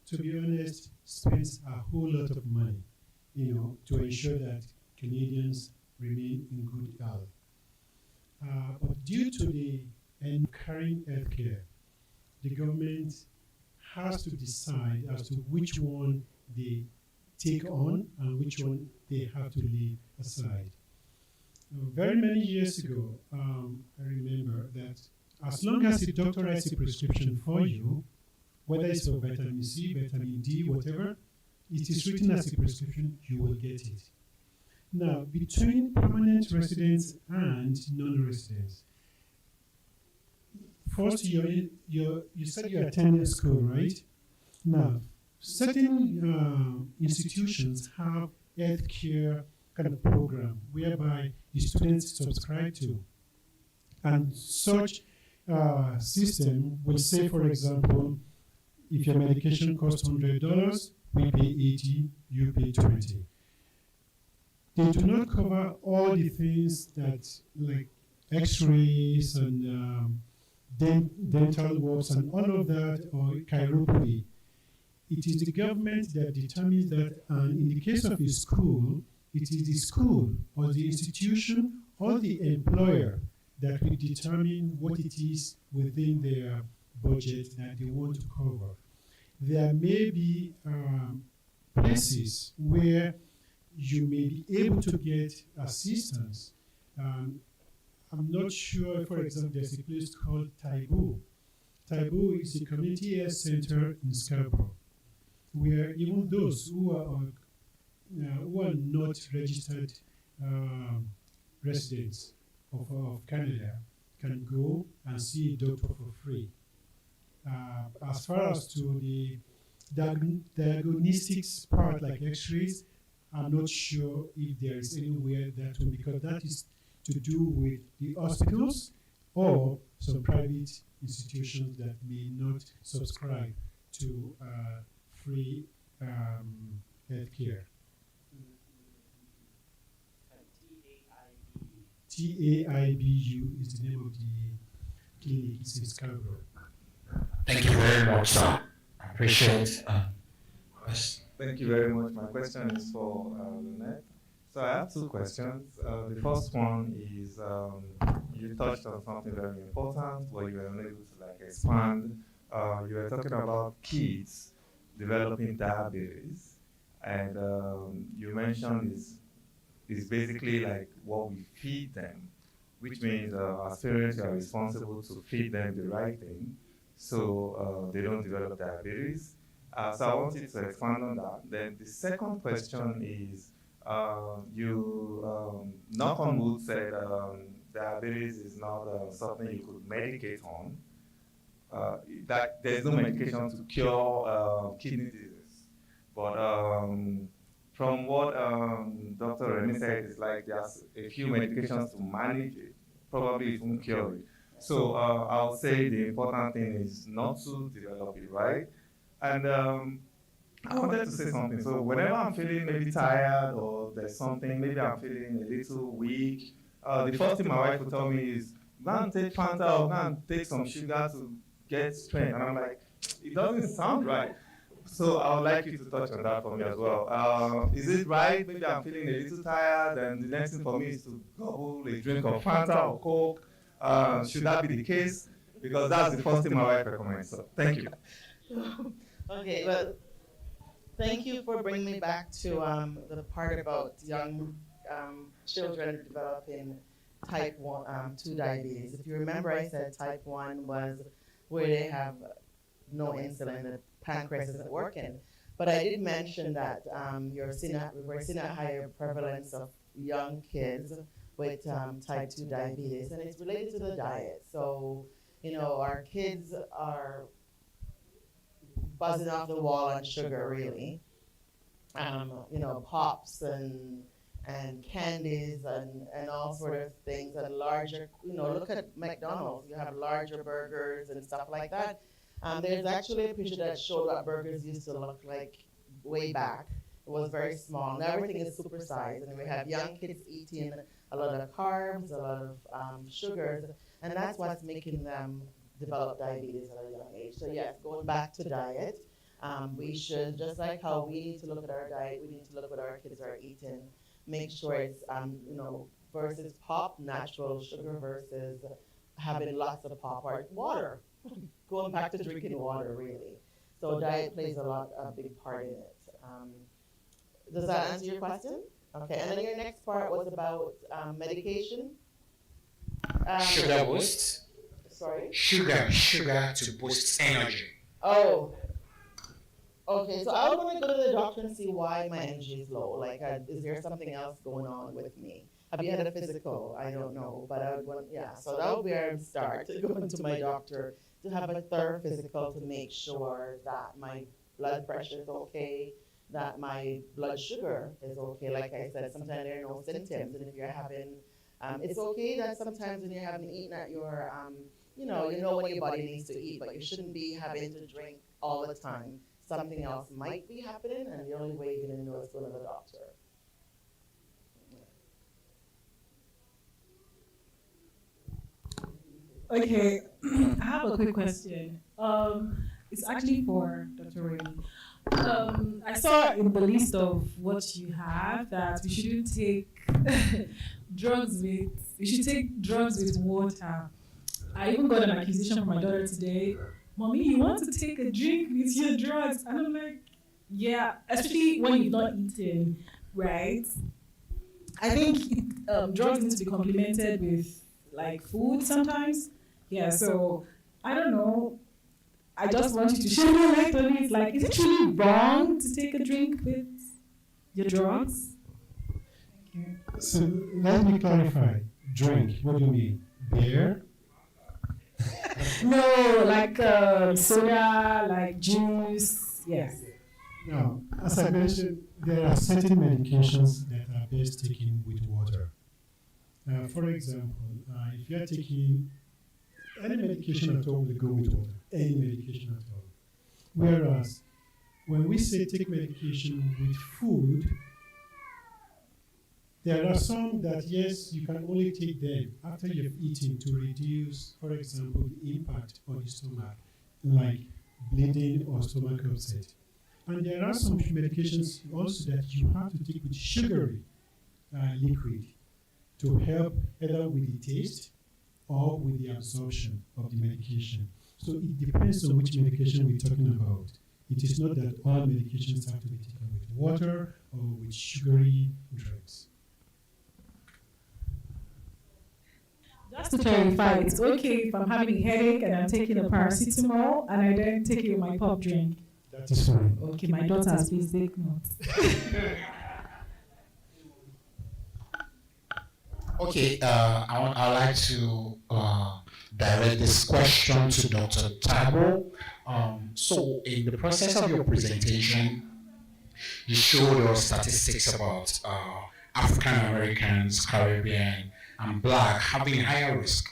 to be honest, spends a whole lot of money, to ensure that Canadians remain in good health. But due to the current healthcare, the government has to decide as to which one they take on and which one they have to leave aside. Very many years ago, I remember that as long as the doctor writes a prescription for you, whether it's for vitamin C, vitamin D, whatever, it is written as a prescription, you will get it. Now, between permanent residents and non-residents, first, you said you attended school, right? Now, certain institutions have healthcare kind of program whereby the students subscribe to. And such system will say, for example, if your medication costs $100, we pay 80, you pay 20. They do not cover all the things that, like x-rays and dental works and all of that, or chiropody. It is the government that determines that, and in the case of a school, it is the school or the institution or the employer that will determine what it is within their budget that they want to cover. There may be places where you may be able to get assistance. I'm not sure, for example, there's a place called Taibu. Taibu is a community health center in Scarborough, where even those who are not registered residents of Canada can go and see a doctor for free. As far as to the diagnostics part, like x-rays, I'm not sure if there is anywhere that will, because that is to do with the hospitals or some private institutions that may not subscribe to free healthcare. TAIBU is the name of the clinic. It's in Scarborough. Thank you very much, sir. I appreciate Thank you very much. My question is for Lynette. So I have two questions. The first one is you touched on something very important, but you were unable to expand. You were talking about kids developing diabetes, and you mentioned is basically like what we feed them, which means as parents, you are responsible to feed them the right thing so they don't develop diabetes. So I wanted to expand on that. Then the second question is, you, knock on wood, said diabetes is not something you could medicate on. That there's no medication to cure kidney disease. But from what Dr. Remy said, it's like there's a few medications to manage it. Probably it won't cure it. So I'll say the important thing is not to develop it, right? And I wanted to say something. So whenever I'm feeling maybe tired or there's something, maybe I'm feeling a little weak, the first thing my wife would tell me is, go and take Fanta or go and take some sugar to get strength. And I'm like, it doesn't sound right. So I would like you to touch on that for me as well. Is it right? Maybe I'm feeling a little tired and the next thing for me is to gobble a drink of Fanta or Coke. Should that be the case? Because that's the first thing my wife recommends. So thank you. Okay, well, thank you for bringing me back to the part about young children developing type 2 diabetes. If you remember, I said type 1 was where they have no insulin, the pancreas isn't working. But I did mention that we're seeing a higher prevalence of young kids with type 2 diabetes, and it's related to the diet. So, our kids are buzzing off the wall on sugar, really. Pops and candies and all sort of things, and larger, look at McDonald's, you have larger burgers and stuff like that. There's actually a picture that showed what burgers used to look like way back. It was very small. Now everything is supersized, and we have young kids eating a lot of carbs, a lot of sugars, and that's what's making them develop diabetes at a young age. So yes, going back to diet, we should, just like how we need to look at our diet, we need to look at what our kids are eating. Make sure it's, versus pop, natural sugar versus having lots of pop or water. Going back to drinking water, really. So diet plays a big part in it. Does that answer your question? Okay, and then your next part was about medication. Sugar boost. Sorry? Sugar to boost energy. Oh. Okay, so I would want to go to the doctor and see why my energy is low. Like, is there something else going on with me? Have you had a physical? I don't know, but I would want, so that would be where I would start, to go into my doctor to have a thorough physical to make sure that my blood pressure is okay, that my blood sugar is okay. Like I said, sometimes there are no symptoms, and if you're having, it's okay that sometimes when you're having eaten at your, you know when your body needs to eat, but you shouldn't be having to drink all the time. Something else might be happening, and the only way you're going to know is going to the doctor. Okay, I have a quick question. It's actually for Dr. Rainey. I saw in the list of what you have that we shouldn't take we should take drugs with water. I even got an accusation from my daughter today. Mommy, you want to take a drink with your drugs? And I'm like, yeah, especially when you've not eaten, right? I think drugs need to be complemented with like food sometimes. Yeah, so I don't know. I just want you to share your light on it. Like, is it really wrong to take a drink with your drugs? Thank you. So let me clarify. Drink, what do you mean? Beer? No, like soda, like juice. Yes. No, as I mentioned, there are certain medications that are best taken with water. For example, if you are taking any medication at all, will go with water. Any medication at all. Whereas, when we say take medication with food, there are some that, yes, you can only take them after you've eaten to reduce, for example, the impact on the stomach, like bleeding or stomach upset. And there are some medications also that you have to take with sugary liquid to help either with the taste or with the absorption of the medication. So it depends on which medication we're talking about. It is not that all medications have to be taken with water or with sugary drugs. Just to clarify, it's okay if I'm having a headache and I'm taking a paracetamol and I then take it with my pop drink. That is fine. Okay, my daughters, please take notes. Okay, I'd like to direct this question to Dr. Tabo. So in the process of your presentation, you showed us statistics about African Americans, Caribbean, and Black having higher risk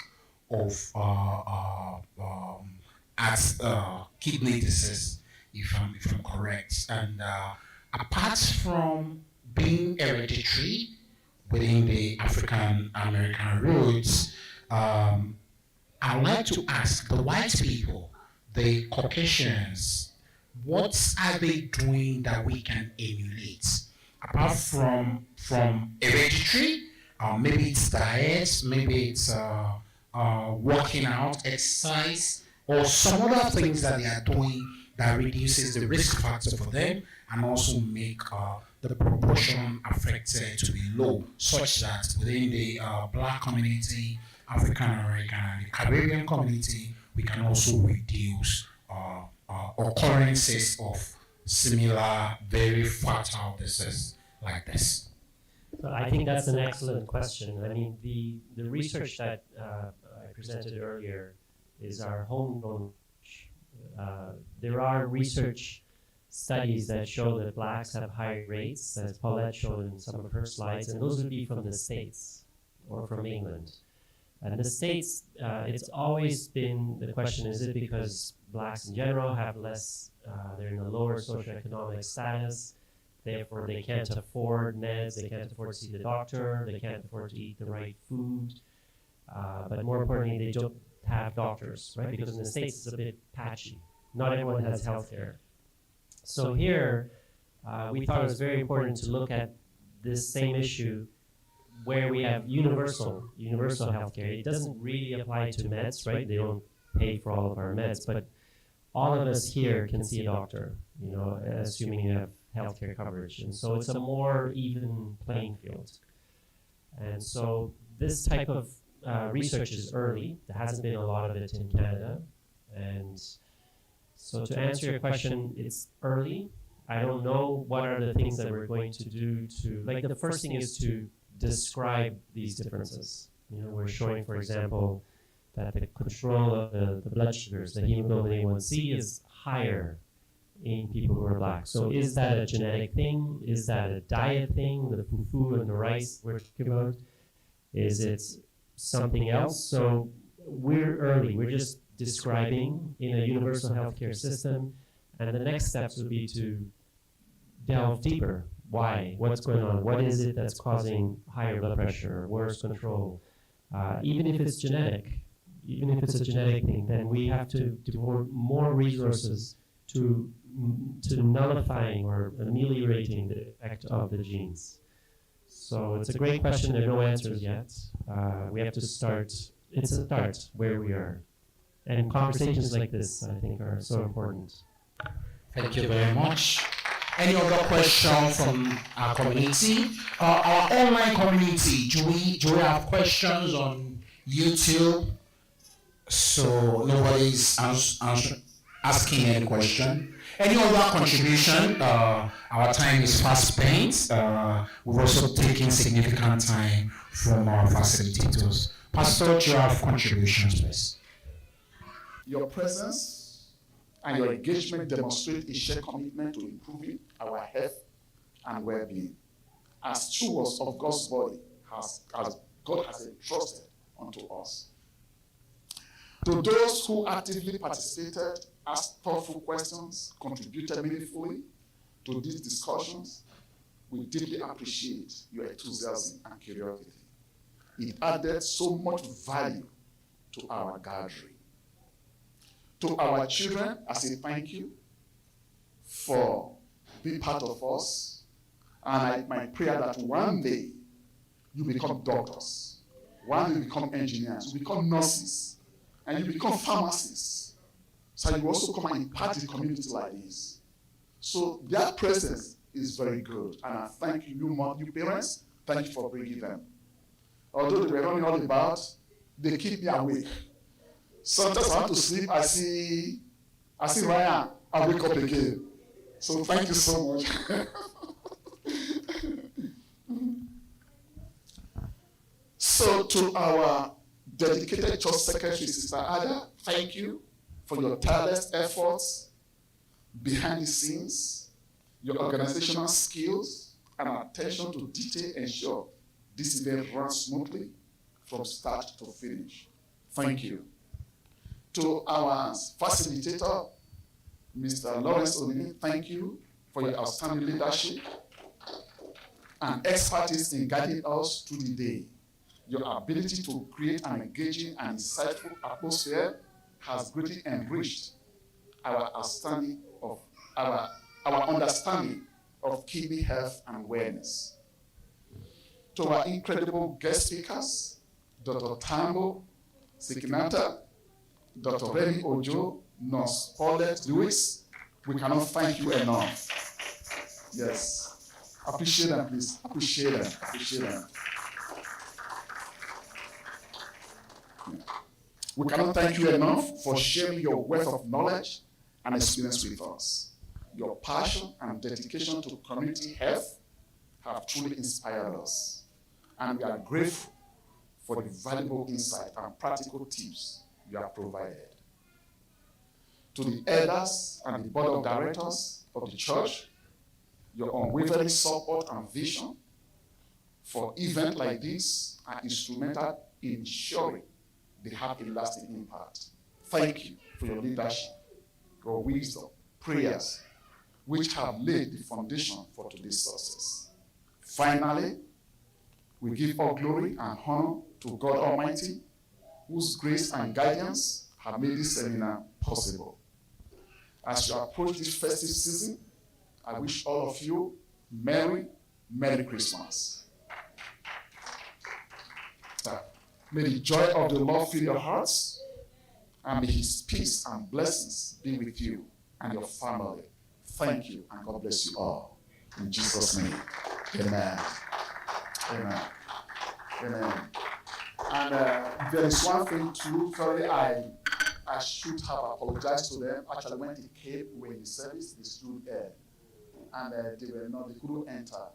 of kidney disease, if I'm correct. And apart from being hereditary within the African American roots, I'd like to ask the white people, the Caucasians, what are they doing that we can emulate? Apart from hereditary, maybe it's diet, maybe it's working out, exercise, or some other things that they are doing that reduces the risk factor for them and also make the proportion affected to be low, such that within the Black community, African American, and the Caribbean community, we can also reduce occurrences of similar, very fatal diseases like this. But I think that's an excellent question. I mean, the research that I presented earlier is our homegrown. There are research studies that show that blacks have higher rates, as Paulette showed in some of her slides, and those would be from the States or from England. And the States, it's always been, the question, is it because blacks in general have less, they're in a lower socioeconomic status, therefore they can't afford meds, they can't afford to see the doctor, they can't afford to eat the right food, but more importantly, they don't have doctors, right? Because in the States it's a bit patchy. Not everyone has healthcare. So here, we thought it was very important to look at this same issue where we have universal healthcare. It doesn't really apply to meds, right? They don't pay for all of our meds, but all of us here can see a doctor, you know, assuming you have healthcare coverage. And so it's a more even playing field. And so this type of research is early. There hasn't been a lot of it in Canada. And so to answer your question, it's early. I don't know what are the things that we're going to do to, like the first thing is to describe these differences. You know, we're showing, for example, that the control of the blood sugars, the hemoglobin A1C is higher in people who are black. So is that a genetic thing? Is that a diet thing? The fufu and the rice we're talking about? Is it something else? So we're early. We're just describing in a universal healthcare system. And the next steps would be to delve deeper. Why? What's going on? What is it that's causing higher blood pressure, worse control? Even if it's genetic, even if it's a genetic thing, then we have to devote more resources to nullifying or ameliorating the effect of the genes. So it's a great question. There are no answers yet. We have to start. It's a start where we are. And conversations like this, I think, are so important. Thank you very much. Any other question from our community? Our online community, do we have questions on YouTube? So nobody's asking any question. Any other contribution? Our time is fast spent. We've also taken significant time from our facilitators. Pastor, do you have contributions, please? Your presence and your engagement demonstrate a shared commitment to improving our health and well-being as stewards of God's body, as God has entrusted unto us. To those who actively participated, asked thoughtful questions, contributed meaningfully to these discussions, we deeply appreciate your enthusiasm and curiosity. It added so much value to our gathering. To our children, I say thank you for being part of us. And my prayer that one day you become doctors, one day you become engineers, you become nurses, and you become pharmacists. So you also come and impact the community like this. So their presence is very good. And I thank you, you parents, thank you for bringing them. Although they were running all about, they keep me awake. Sometimes I have to sleep, I see Ryan, I wake up again. So thank you so much. So to our dedicated church secretary, Sister Ada, thank you for your tireless efforts behind the scenes, your organizational skills, and attention to detail ensure this event runs smoothly from start to finish. Thank you. To our facilitator, Mr. Lawrence Onini, thank you for your outstanding leadership and expertise in guiding us through the day. Your ability to create an engaging and insightful atmosphere has greatly enriched our understanding of kidney health and wellness. To our incredible guest speakers, Dr. Tambo, Sekinata, Dr. Remy Ojo, Nurse Paulette Lewis. We cannot thank you enough. Yes. Appreciate them, please. Appreciate them. Appreciate them. Yeah. We cannot thank you enough for sharing your wealth of knowledge and experience with us. Your passion and dedication to community health have truly inspired us. And we are grateful for the valuable insight and practical tips you have provided. To the elders and the board of directors of the church, your unwavering support and vision for events like this are instrumental in ensuring they have a lasting impact. Thank you for your leadership, your wisdom, prayers, which have laid the foundation for today's success. Finally, we give all glory and honor to God Almighty, whose grace and guidance have made this seminar possible. As you approach this festive season, I wish all of you Merry Christmas. May the joy of the Lord fill your hearts, and may His peace and blessings be with you and your family. Thank you, and God bless you all. In Jesus' name, amen. Amen. Amen. And there is one thing too, sorry, I should have apologized to them. Actually, when they came, we were in the service, they stood there. And they couldn't enter.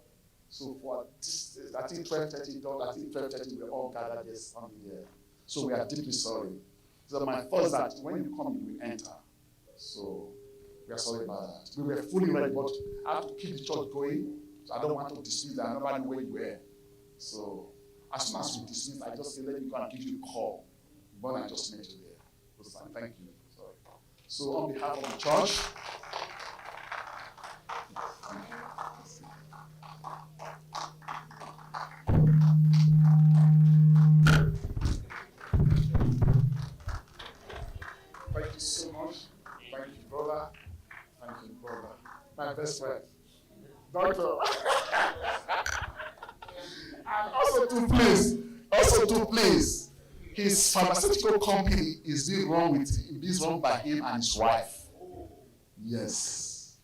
So for this, I think 12:30, we were all gathered there standing there. So we are deeply sorry. So my thought is that when you come, you will enter. So we are sorry about that. We were fully ready, but I have to keep the church going. So I don't want to dismiss that. I don't know where you were. So as soon as we dismiss, I just say, let me go and give you a call. But I just met you there. So thank you. Sorry. So on behalf of the church, thank you so much. Thank you, brother. Thank you, brother. My best friend, doctor. And also to please, his pharmaceutical company is being run by him and his wife. Yes.